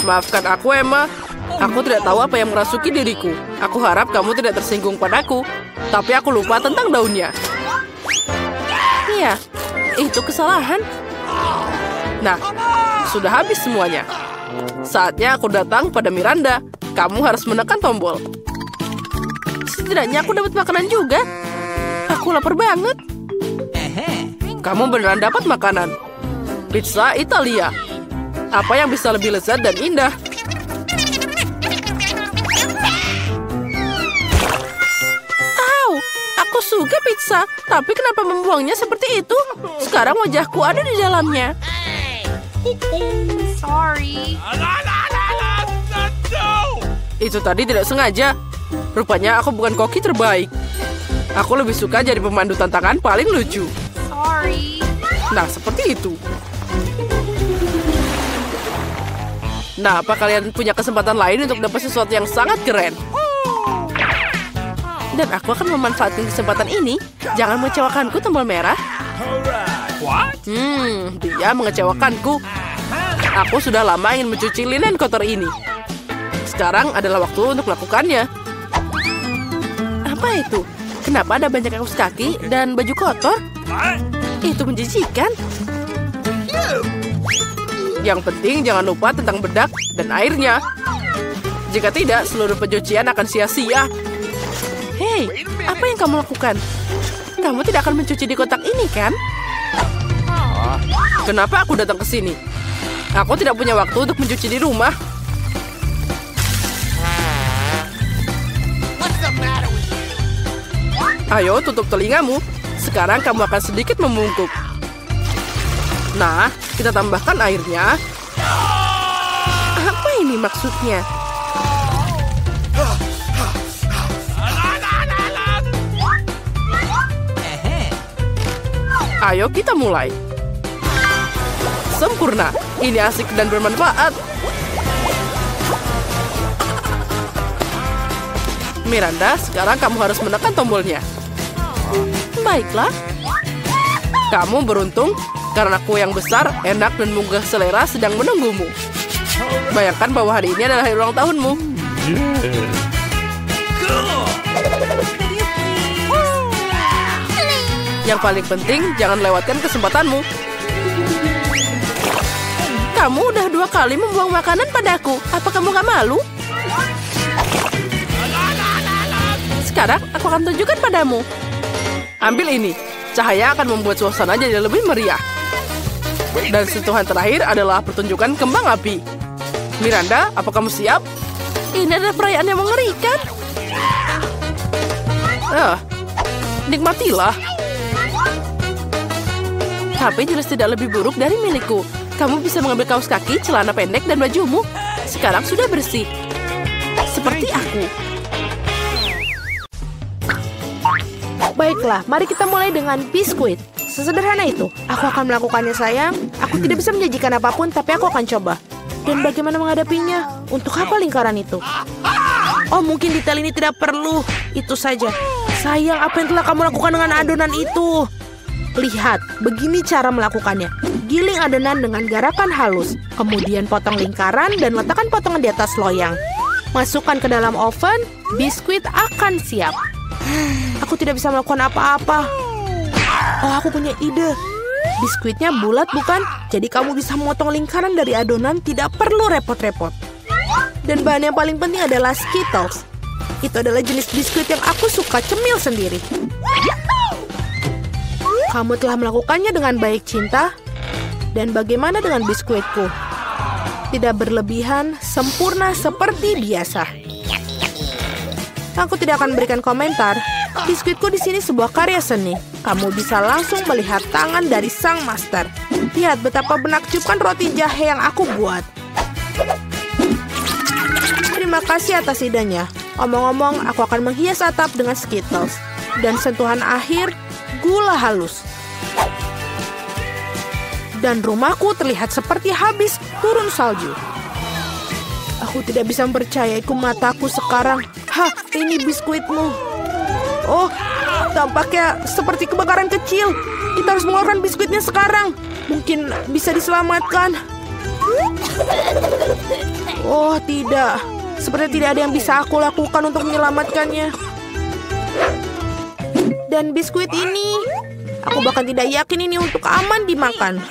Maafkan aku, Emma. Aku tidak tahu apa yang merasuki diriku. Aku harap kamu tidak tersinggung padaku. Tapi aku lupa tentang daunnya. Iya, itu kesalahan. Nah, sudah habis semuanya. Saatnya aku datang pada Miranda. Kamu harus menekan tombol. Setidaknya aku dapat makanan juga. Aku lapar banget. Kamu beneran dapat makanan. Pizza Italia. Apa yang bisa lebih lezat dan indah? Au, aku suka pizza. Tapi kenapa membuangnya seperti itu? Sekarang wajahku ada di dalamnya. Sorry. No! Itu tadi tidak sengaja. Rupanya aku bukan koki terbaik. Aku lebih suka jadi pemandu tantangan paling lucu. Sorry. Nah, seperti itu. Nah, apa kalian punya kesempatan lain untuk dapat sesuatu yang sangat keren? Dan aku akan memanfaatkan kesempatan ini. Jangan mengecewakanku, tombol merah. Alright. What? Dia mengecewakanku. Aku sudah lama ingin mencuci linen kotor ini. Sekarang adalah waktu untuk melakukannya. Apa itu? Kenapa ada banyak kaos kaki dan baju kotor? What? Itu menjijikan. Yang penting jangan lupa tentang bedak dan airnya. Jika tidak, seluruh pencucian akan sia-sia. Hei, apa yang kamu lakukan? Kamu tidak akan mencuci di kotak ini, kan? Kenapa aku datang ke sini? Aku tidak punya waktu untuk mencuci di rumah. Ayo, tutup telingamu. Sekarang kamu akan sedikit membungkuk. Nah, kita tambahkan airnya. Apa ini maksudnya? Ayo kita mulai. Sempurna. Ini asik dan bermanfaat. Miranda, sekarang kamu harus menekan tombolnya. Baiklah. Kamu beruntung karena kue yang besar, enak, dan menggugah selera sedang menunggumu. Bayangkan bahwa hari ini adalah hari ulang tahunmu. Yang paling penting, jangan lewatkan kesempatanmu. Kamu udah 2 kali membuang makanan padaku. Apa kamu gak malu? Sekarang aku akan tunjukkan padamu. Ambil ini. Cahaya akan membuat suasana jadi lebih meriah. Dan sentuhan terakhir adalah pertunjukan kembang api. Miranda, apa kamu siap? Ini adalah perayaan yang mengerikan. Nikmatilah. Tapi jelas tidak lebih buruk dari milikku. Kamu bisa mengambil kaos kaki, celana pendek, dan bajumu. Sekarang sudah bersih. Seperti aku. Baiklah, mari kita mulai dengan biskuit. Sesederhana itu. Aku akan melakukannya, sayang. Aku tidak bisa menjanjikan apapun, tapi aku akan coba. Dan bagaimana menghadapinya? Untuk apa lingkaran itu? Oh, mungkin detail ini tidak perlu. Itu saja. Sayang, apa yang telah kamu lakukan dengan adonan itu? Lihat, begini cara melakukannya. Giling adonan dengan garakan halus. Kemudian potong lingkaran dan letakkan potongan di atas loyang. Masukkan ke dalam oven, biskuit akan siap. Aku tidak bisa melakukan apa-apa. Oh, aku punya ide. Biskuitnya bulat, bukan? Jadi kamu bisa memotong lingkaran dari adonan, tidak perlu repot-repot. Dan bahan yang paling penting adalah Skittles. Itu adalah jenis biskuit yang aku suka cemil sendiri. Kamu telah melakukannya dengan baik, Cinta. Dan bagaimana dengan biskuitku? Tidak berlebihan, sempurna seperti biasa. Aku tidak akan memberikan komentar. Biskuitku di sini sebuah karya seni. Kamu bisa langsung melihat tangan dari sang master. Lihat betapa menakjubkan roti jahe yang aku buat. Terima kasih atas idenya. Omong-omong, aku akan menghias atap dengan Skittles. Dan sentuhan akhir, gula halus. Dan rumahku terlihat seperti habis turun salju. Aku tidak bisa mempercayai mataku sekarang. Hah, ini biskuitmu. Oh, tampaknya seperti kebakaran kecil. Kita harus mengeluarkan biskuitnya sekarang. Mungkin bisa diselamatkan. Oh, tidak. Seperti tidak ada yang bisa aku lakukan untuk menyelamatkannya. Dan biskuit ini, aku bahkan tidak yakin ini untuk aman dimakan.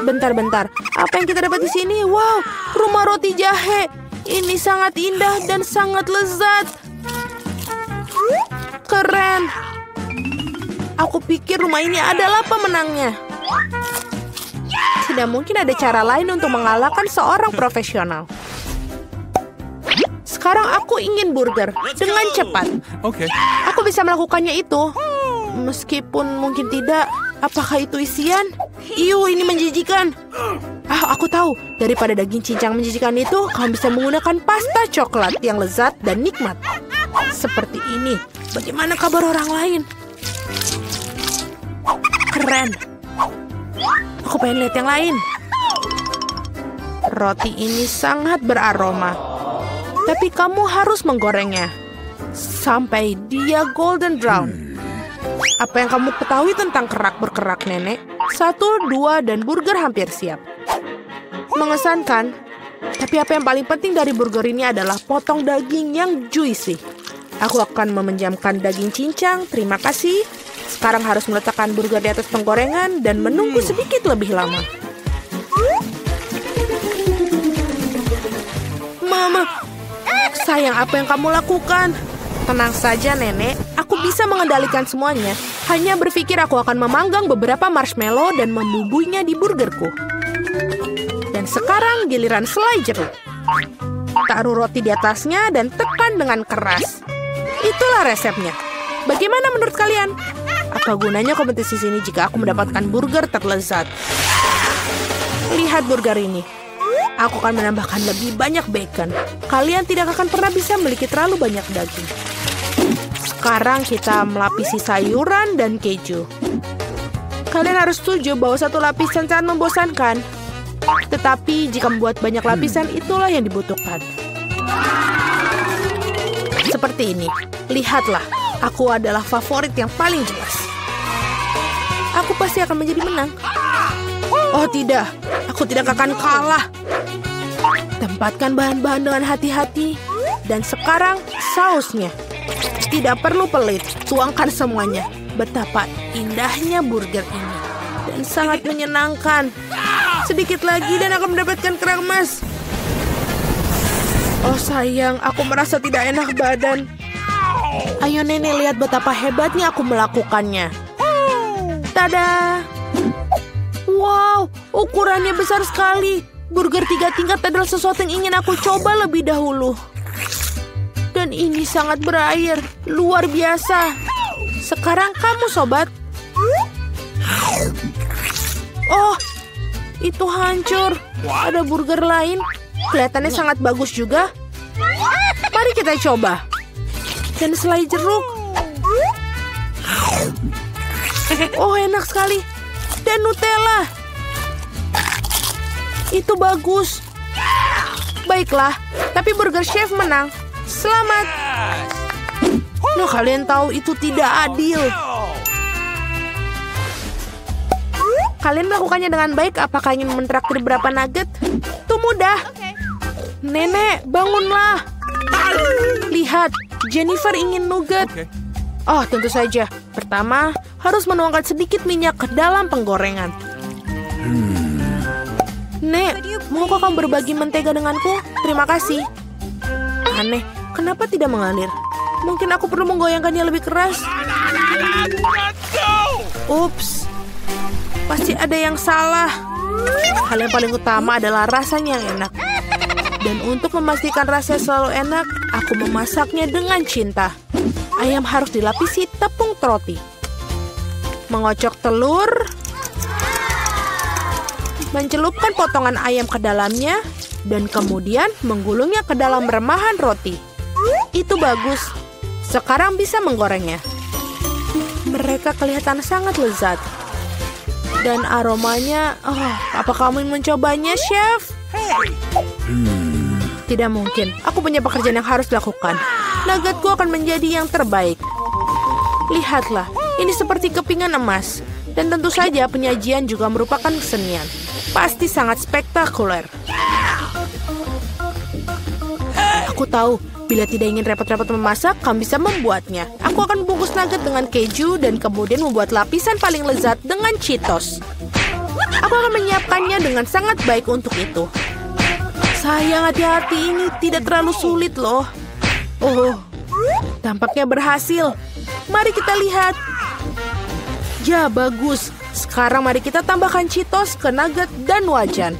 Bentar-bentar, apa yang kita dapat di sini? Wow, rumah roti jahe. Ini sangat indah dan sangat lezat. Keren. Aku pikir rumah ini adalah pemenangnya. Tidak mungkin ada cara lain untuk mengalahkan seorang profesional. Sekarang aku ingin burger dengan cepat. Okay. Aku bisa melakukannya itu. Meskipun mungkin tidak. Apakah itu isian? Iu, ini menjijikan. Ah, aku tahu. Daripada daging cincang menjijikan itu, kamu bisa menggunakan pasta coklat yang lezat dan nikmat. Seperti ini. Bagaimana kabar orang lain? Keren. Aku pengen lihat yang lain. Roti ini sangat beraroma. Tapi kamu harus menggorengnya sampai dia golden brown. Apa yang kamu ketahui tentang kerak berkerak, Nenek? 1, 2, dan burger hampir siap. Mengesankan. Tapi apa yang paling penting dari burger ini adalah potong daging yang juicy. Aku akan meminjamkan daging cincang, terima kasih. Sekarang harus meletakkan burger di atas penggorengan dan menunggu sedikit lebih lama. Mama, sayang, apa yang kamu lakukan? Tenang saja, Nenek. Aku bisa mengendalikan semuanya. Hanya berpikir aku akan memanggang beberapa marshmallow dan membubuinya di burgerku. Dan sekarang giliran selai jeruk. Taruh roti di atasnya dan tekan dengan keras. Itulah resepnya. Bagaimana menurut kalian? Apa gunanya kompetisi sini jika aku mendapatkan burger terlezat? Lihat burger ini. Aku akan menambahkan lebih banyak bacon. Kalian tidak akan pernah bisa memiliki terlalu banyak daging. Sekarang kita melapisi sayuran dan keju. Kalian harus setuju bahwa satu lapisan sangat membosankan. Tetapi jika membuat banyak lapisan, itulah yang dibutuhkan. Seperti ini. Lihatlah, aku adalah favorit yang paling jelas. Aku pasti akan menjadi menang. Oh tidak, aku tidak akan kalah. Tempatkan bahan-bahan dengan hati-hati. Dan sekarang sausnya. Tidak perlu pelit, tuangkan semuanya. Betapa indahnya burger ini. Dan sangat menyenangkan. Sedikit lagi dan akan mendapatkan kerak emas. Oh sayang, aku merasa tidak enak badan. Ayo Nenek, lihat betapa hebatnya aku melakukannya. Tada! Wow, ukurannya besar sekali. Burger 3 tingkat adalah sesuatu yang ingin aku coba lebih dahulu. Dan ini sangat berair. Luar biasa. Sekarang kamu, sobat. Oh, itu hancur. Ada burger lain. Kelihatannya sangat bagus juga. Mari kita coba. Dan selai jeruk. Oh, enak sekali. Dan Nutella. Itu bagus. Baiklah, tapi burger chef menang. Selamat. Nah, kalian tahu itu tidak adil. Kalian melakukannya dengan baik. Apakah ingin mentraktir berapa nugget? Itu mudah. Nenek, bangunlah. Lihat, Jennifer ingin nugget. Oh, tentu saja. Pertama, harus menuangkan sedikit minyak ke dalam penggorengan. Nek, maukah kamu berbagi mentega denganku? Terima kasih. Aneh, kenapa tidak mengalir? Mungkin aku perlu menggoyangkannya lebih keras. Ups, pasti ada yang salah. Hal yang paling utama adalah rasanya yang enak. Dan untuk memastikan rasanya selalu enak, aku memasaknya dengan cinta. Ayam harus dilapisi tepung roti. Mengocok telur. Mencelupkan potongan ayam ke dalamnya. Dan kemudian menggulungnya ke dalam remahan roti. Itu bagus. Sekarang bisa menggorengnya. Mereka kelihatan sangat lezat. Dan aromanya... Oh, apa kamu ingin mencobanya, Chef? Tidak mungkin. Aku punya pekerjaan yang harus dilakukan. Nuggetku akan menjadi yang terbaik. Lihatlah, ini seperti kepingan emas. Dan tentu saja penyajian juga merupakan kesenian. Pasti sangat spektakuler. Aku tahu, bila tidak ingin repot-repot memasak, kamu bisa membuatnya. Aku akan membungkus nugget dengan keju dan kemudian membuat lapisan paling lezat dengan Cheetos. Aku akan menyiapkannya dengan sangat baik untuk itu. Sayang, hati-hati, ini tidak terlalu sulit loh. Oh, tampaknya berhasil. Mari kita lihat. Ya, bagus. Sekarang mari kita tambahkan Cheetos ke nugget dan wajan.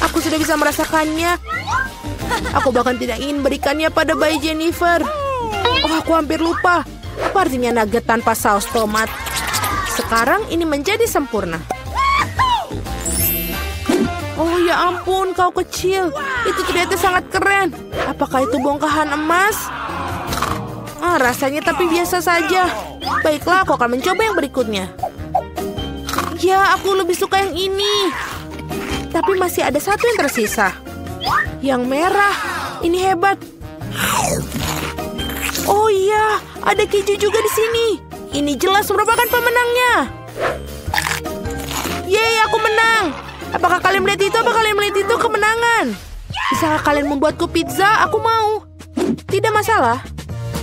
Aku sudah bisa merasakannya. Aku bahkan tidak ingin berikannya pada bayi Jennifer. Oh, aku hampir lupa. Apa artinya nugget tanpa saus tomat? Sekarang ini menjadi sempurna. Oh ya ampun, kau kecil. Itu ternyata sangat keren. Apakah itu bongkahan emas? Rasanya tapi biasa saja. Baiklah, aku akan mencoba yang berikutnya. Ya, aku lebih suka yang ini. Tapi masih ada satu yang tersisa. Yang merah. Ini hebat. Oh iya, ada keju juga di sini. Ini jelas merupakan pemenangnya. Yeay, aku menang. Apakah kalian melihat itu? Apakah kalian melihat itu kemenangan? Bisakah kalian membuatku pizza? Aku mau. Tidak masalah.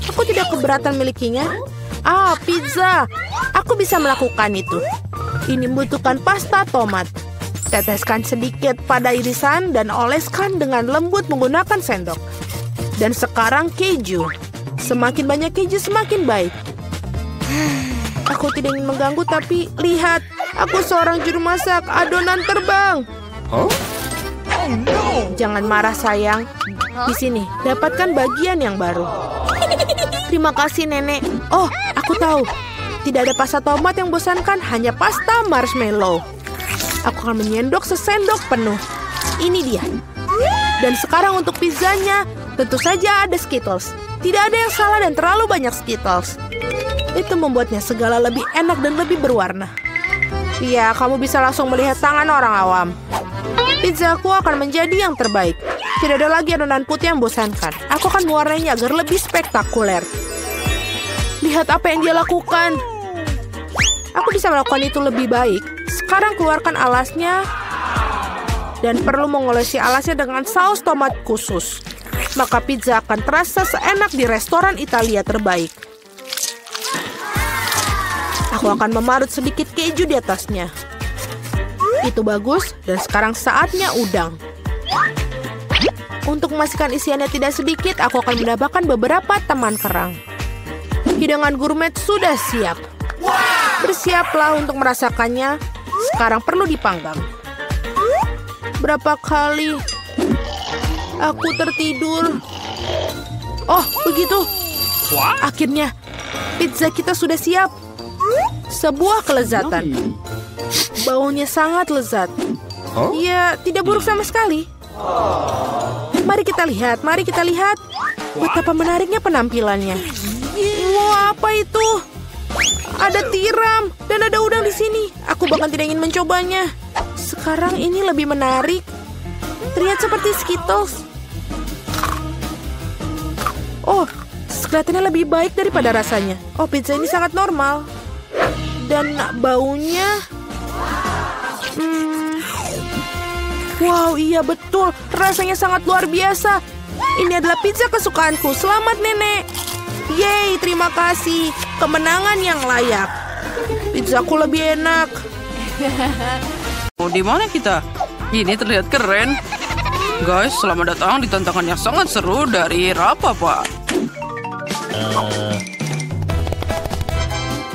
Aku tidak keberatan milikinya. Pizza. Aku bisa melakukan itu. Ini membutuhkan pasta tomat. Teteskan sedikit pada irisan dan oleskan dengan lembut menggunakan sendok. Dan sekarang keju. Semakin banyak keju semakin baik. Aku tidak ingin mengganggu tapi lihat. Aku seorang juru masak, adonan terbang. Jangan marah sayang. Di sini, dapatkan bagian yang baru. Terima kasih nenek. Oh, aku tahu. Tidak ada pasta tomat yang bosankan, hanya pasta marshmallow. Aku akan menyendok sesendok penuh. Ini dia. Dan sekarang untuk pizzanya, tentu saja ada Skittles. Tidak ada yang salah dan terlalu banyak Skittles. Itu membuatnya segala lebih enak dan lebih berwarna. Iya, kamu bisa langsung melihat tangan orang awam. Pizzaku akan menjadi yang terbaik. Tidak ada lagi adonan putih yang bosankan. Aku akan mewarnainya agar lebih spektakuler. Lihat apa yang dia lakukan. Aku bisa melakukan itu lebih baik. Sekarang keluarkan alasnya. Dan perlu mengolesi alasnya dengan saus tomat khusus. Maka pizza akan terasa seenak di restoran Italia terbaik. Aku akan memarut sedikit keju di atasnya. Itu bagus, dan sekarang saatnya udang. Untuk memastikan isiannya tidak sedikit, aku akan menambahkan beberapa teman kerang. Hidangan gourmet sudah siap. Bersiaplah untuk merasakannya. Sekarang perlu dipanggang. Berapa kali aku tertidur? Oh, begitu. What? Akhirnya, pizza kita sudah siap. Sebuah kelezatan. Baunya sangat lezat. Ya, tidak buruk sama sekali. Mari kita lihat, mari kita lihat. Betapa menariknya penampilannya. Wah, apa itu? Ada tiram dan ada udang di sini. Aku bahkan tidak ingin mencobanya. Sekarang ini lebih menarik. Terlihat seperti Skittles. Oh, kelihatannya lebih baik daripada rasanya. Oh, pizza ini sangat normal. Dan baunya... Wow, iya betul. Rasanya sangat luar biasa. Ini adalah pizza kesukaanku. Selamat, Nenek. Yeay, terima kasih. Kemenangan yang layak. Pizzaku lebih enak. Oh, di mana kita? Ini terlihat keren. Guys, selamat datang di tantangan yang sangat seru dari Rapapa.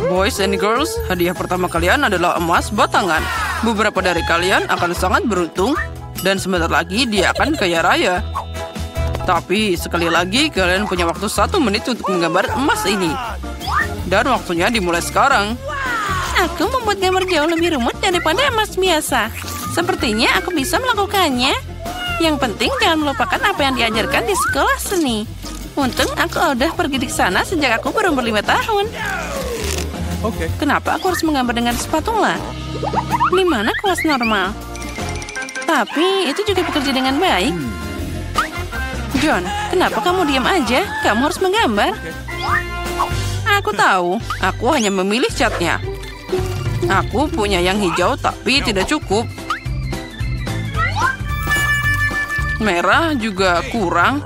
Boys and girls, hadiah pertama kalian adalah emas batangan. Beberapa dari kalian akan sangat beruntung dan sebentar lagi dia akan kaya raya. Tapi sekali lagi kalian punya waktu 1 menit untuk menggambar emas ini. Dan waktunya dimulai sekarang. Aku membuat gambar jauh lebih rumit daripada emas biasa. Sepertinya aku bisa melakukannya. Yang penting jangan melupakan apa yang diajarkan di sekolah seni. Untung aku udah pergi di sana sejak aku berumur 5 tahun. Okay. Kenapa aku harus menggambar dengan spatula? Di mana kelas normal? Tapi itu juga bekerja dengan baik. John, kenapa kamu diam aja? Kamu harus menggambar. Aku tahu, aku hanya memilih catnya. Aku punya yang hijau tapi tidak cukup. Merah juga kurang.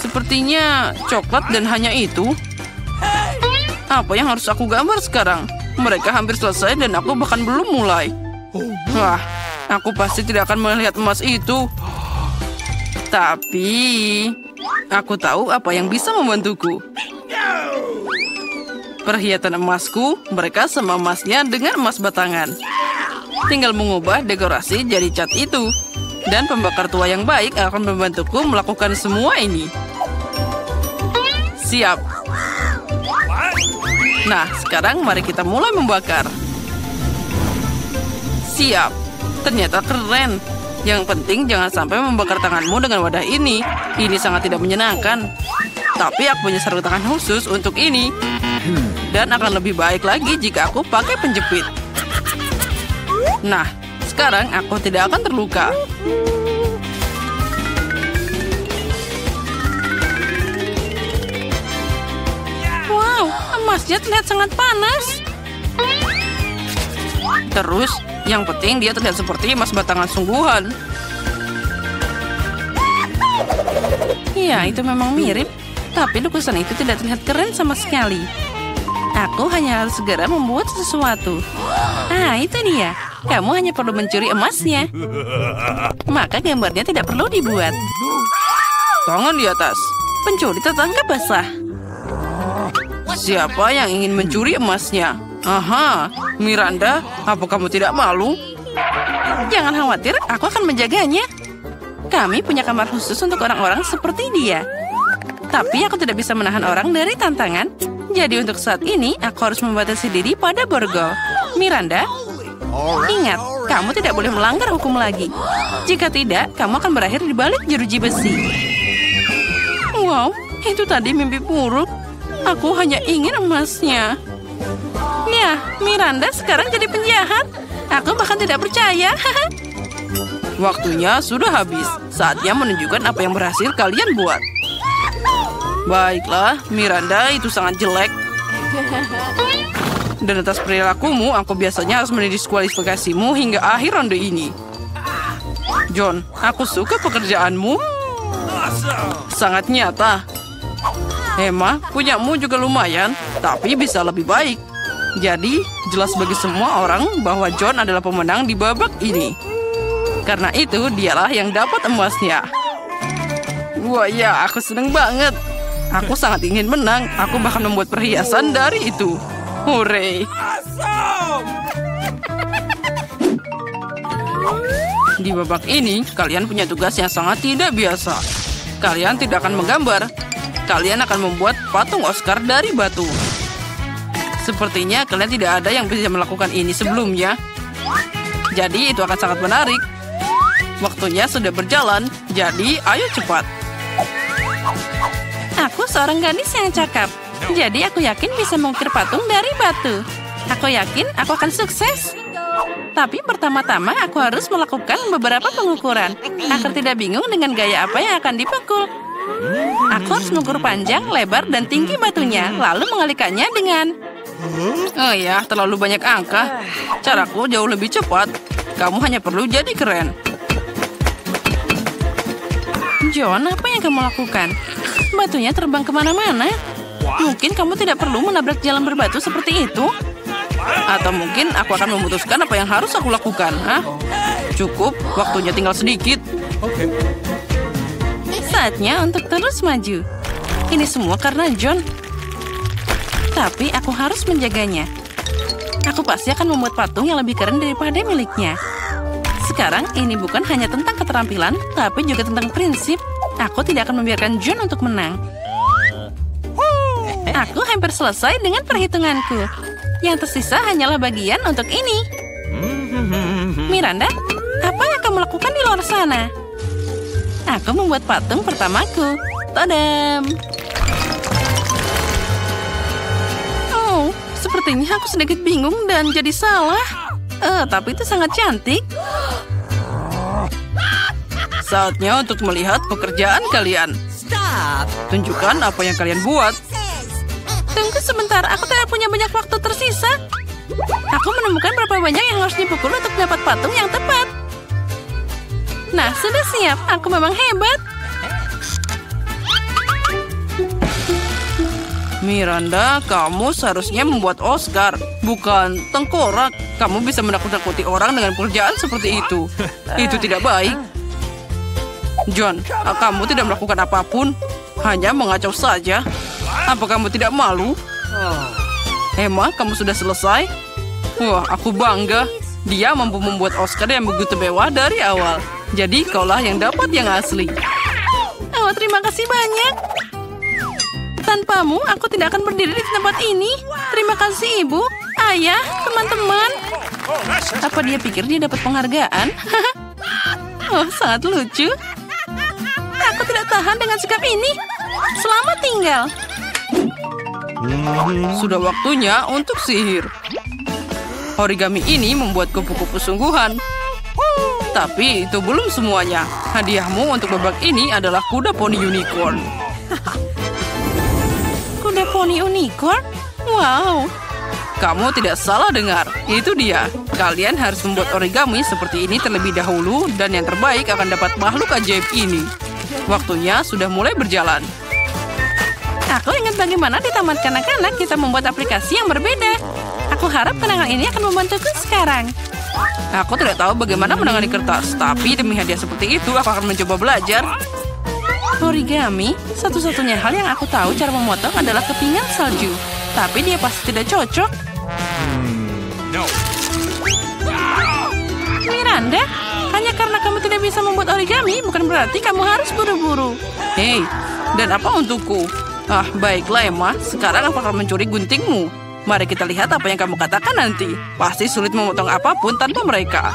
Sepertinya coklat dan hanya itu. Apa yang harus aku gambar sekarang? Mereka hampir selesai dan aku bahkan belum mulai. Wah, aku pasti tidak akan melihat emas itu. Tapi, aku tahu apa yang bisa membantuku. Perhiasan emasku, mereka sama emasnya dengan emas batangan. Tinggal mengubah dekorasi jadi cat itu. Dan pembakar tua yang baik akan membantuku melakukan semua ini. Siap. Nah, sekarang mari kita mulai membakar. Siap. Ternyata keren. Yang penting jangan sampai membakar tanganmu dengan wadah ini. Ini sangat tidak menyenangkan. Tapi aku punya sarung tangan khusus untuk ini. Dan akan lebih baik lagi jika aku pakai penjepit. Nah, sekarang aku tidak akan terluka. Wow, emasnya terlihat sangat panas. Terus, yang penting dia terlihat seperti emas batangan sungguhan. Ya, itu memang mirip. Tapi lukisan itu tidak terlihat keren sama sekali. Aku hanya harus segera membuat sesuatu. Ah, itu dia. Kamu hanya perlu mencuri emasnya. Maka gambarnya tidak perlu dibuat. Tangan di atas. Pencuri tertangkap basah. Siapa yang ingin mencuri emasnya? Aha, Miranda, apa kamu tidak malu? Jangan khawatir, aku akan menjaganya. Kami punya kamar khusus untuk orang-orang seperti dia. Tapi aku tidak bisa menahan orang dari tantangan. Jadi untuk saat ini, aku harus membatasi diri pada borgol. Miranda, ingat, kamu tidak boleh melanggar hukum lagi. Jika tidak, kamu akan berakhir di balik jeruji besi. Wow, itu tadi mimpi buruk. Aku hanya ingin emasnya. Ya, Miranda sekarang jadi penjahat. Aku bahkan tidak percaya. Waktunya sudah habis. Saatnya menunjukkan apa yang berhasil kalian buat. Baiklah, Miranda, itu sangat jelek. Dan atas perilakumu, aku biasanya harus mendiskualifikasimu hingga akhir ronde ini. John, aku suka pekerjaanmu. Sangat nyata. Emma, punyamu juga lumayan, tapi bisa lebih baik. Jadi, jelas bagi semua orang bahwa John adalah pemenang di babak ini. Karena itu, dialah yang dapat emasnya. Wah ya, aku seneng banget. Aku sangat ingin menang. Aku bahkan membuat perhiasan dari itu. Hore! Di babak ini, kalian punya tugas yang sangat tidak biasa. Kalian tidak akan menggambar. Kalian akan membuat patung Oscar dari batu. Sepertinya kalian tidak ada yang bisa melakukan ini sebelumnya. Jadi itu akan sangat menarik. Waktunya sudah berjalan, jadi ayo cepat. Aku seorang gadis yang cakap. Jadi aku yakin bisa mengukir patung dari batu. Aku yakin aku akan sukses. Tapi pertama-tama aku harus melakukan beberapa pengukuran. Agar tidak bingung dengan gaya apa yang akan dipukul. Aku harus mengukur panjang, lebar, dan tinggi batunya. Lalu mengalihkannya dengan... Oh ya, terlalu banyak angka. Caraku jauh lebih cepat. Kamu hanya perlu jadi keren. John, apa yang kamu lakukan? Batunya terbang kemana-mana. Mungkin kamu tidak perlu menabrak jalan berbatu seperti itu. Atau mungkin aku akan memutuskan apa yang harus aku lakukan. Hah? Cukup, waktunya tinggal sedikit. Okay. Saatnya untuk terus maju. Ini semua karena John. Tapi aku harus menjaganya. Aku pasti akan membuat patung yang lebih keren daripada miliknya. Sekarang ini bukan hanya tentang keterampilan, tapi juga tentang prinsip. Aku tidak akan membiarkan John untuk menang. Aku hampir selesai dengan perhitunganku. Yang tersisa hanyalah bagian untuk ini. Miranda, apa yang kamu lakukan di luar sana? Aku membuat patung pertamaku. Tadam! Oh, sepertinya aku sedikit bingung dan jadi salah. Tapi itu sangat cantik. Saatnya untuk melihat pekerjaan kalian. Tunjukkan apa yang kalian buat. Tunggu sebentar, aku tidak punya banyak waktu tersisa. Aku menemukan berapa banyak yang harus dipukul untuk dapat patung yang tepat. Nah, sudah siap. Aku memang hebat. Miranda, kamu seharusnya membuat Oscar, bukan tengkorak. Kamu bisa menakut-nakuti orang dengan pekerjaan seperti itu. Itu tidak baik. John, kamu tidak melakukan apapun. Hanya mengacau saja. Apa kamu tidak malu? Emma, kamu sudah selesai? Wah, aku bangga. Dia mampu membuat Oscar yang begitu mewah dari awal. Jadi, kaulah yang dapat yang asli. Oh, terima kasih banyak. Tanpamu, aku tidak akan berdiri di tempat ini. Terima kasih, Ibu, Ayah, teman-teman. Apa dia pikir dia dapat penghargaan? Oh, sangat lucu. Aku tidak tahan dengan sikap ini. Selamat tinggal. Sudah waktunya untuk sihir. Origami ini membuat kupu-kupu sungguhan. Tapi itu belum semuanya. Hadiahmu untuk babak ini adalah kuda poni unicorn. Kuda poni unicorn? Wow. Kamu tidak salah dengar. Itu dia. Kalian harus membuat origami seperti ini terlebih dahulu. Dan yang terbaik akan dapat makhluk ajaib ini. Waktunya sudah mulai berjalan. Aku ingat bagaimana di taman kanak-kanak kita membuat aplikasi yang berbeda. Aku harap kenangan ini akan membantuku sekarang. Aku tidak tahu bagaimana menangani kertas, tapi demi hadiah seperti itu aku akan mencoba belajar. Origami, satu-satunya hal yang aku tahu cara memotong adalah kepingan salju. Tapi dia pasti tidak cocok. No. Miranda, hanya karena kamu tidak bisa membuat origami, bukan berarti kamu harus buru-buru. Hei, dan apa untukku? Ah, baiklah Emma, sekarang aku akan mencuri guntingmu. Mari kita lihat apa yang kamu katakan nanti. Pasti sulit memotong apapun tanpa mereka.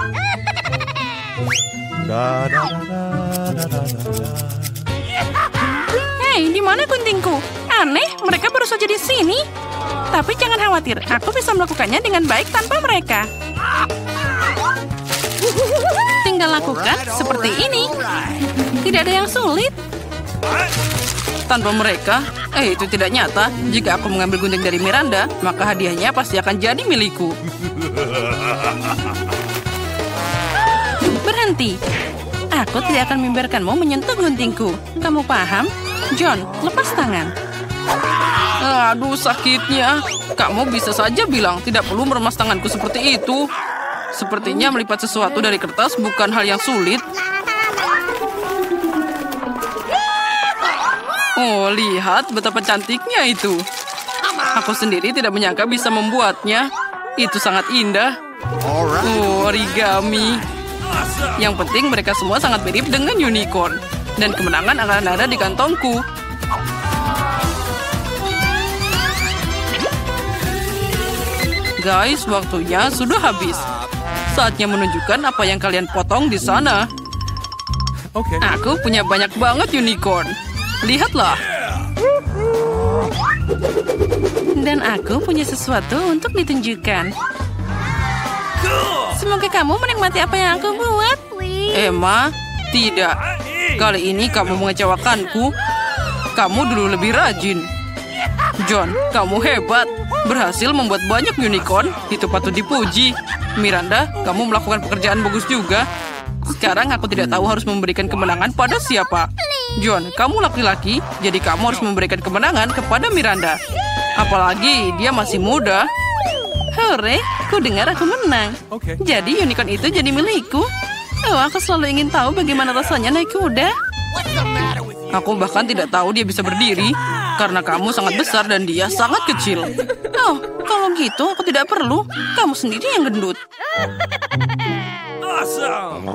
Hei, di mana guntingku? Aneh, mereka baru saja di sini. Tapi jangan khawatir, aku bisa melakukannya dengan baik tanpa mereka. Tinggal lakukan seperti ini. Tidak ada yang sulit. Tanpa mereka, itu tidak nyata. Jika aku mengambil gunting dari Miranda, maka hadiahnya pasti akan jadi milikku. Berhenti. Aku tidak akan membiarkanmu menyentuh guntingku. Kamu paham? John, lepas tangan. Aduh, sakitnya. Kamu bisa saja bilang tidak perlu meremas tanganku seperti itu. Sepertinya melipat sesuatu dari kertas bukan hal yang sulit. Oh, lihat betapa cantiknya itu. Aku sendiri tidak menyangka bisa membuatnya. Itu sangat indah. Oh, origami. Yang penting mereka semua sangat mirip dengan unicorn. Dan kemenangan akan ada di kantongku. Guys, waktunya sudah habis. Saatnya menunjukkan apa yang kalian potong di sana. Okay. Aku punya banyak banget unicorn. Lihatlah. Dan aku punya sesuatu untuk ditunjukkan. Semoga kamu menikmati apa yang aku buat. Emma, tidak. Kali ini kamu mengecewakanku. Kamu dulu lebih rajin. John, kamu hebat. Berhasil membuat banyak unicorn. Itu patut dipuji. Miranda, kamu melakukan pekerjaan bagus juga. Sekarang aku tidak tahu harus memberikan kemenangan pada siapa. John, kamu laki-laki, jadi kamu harus memberikan kemenangan kepada Miranda. Apalagi dia masih muda. Hore, ku dengar aku menang. Okay. Jadi unicorn itu jadi milikku. Oh, aku selalu ingin tahu bagaimana rasanya naik kuda. Aku bahkan tidak tahu dia bisa berdiri. Karena kamu sangat besar dan dia sangat kecil. Oh, kalau gitu aku tidak perlu. Kamu sendiri yang gendut. Awesome.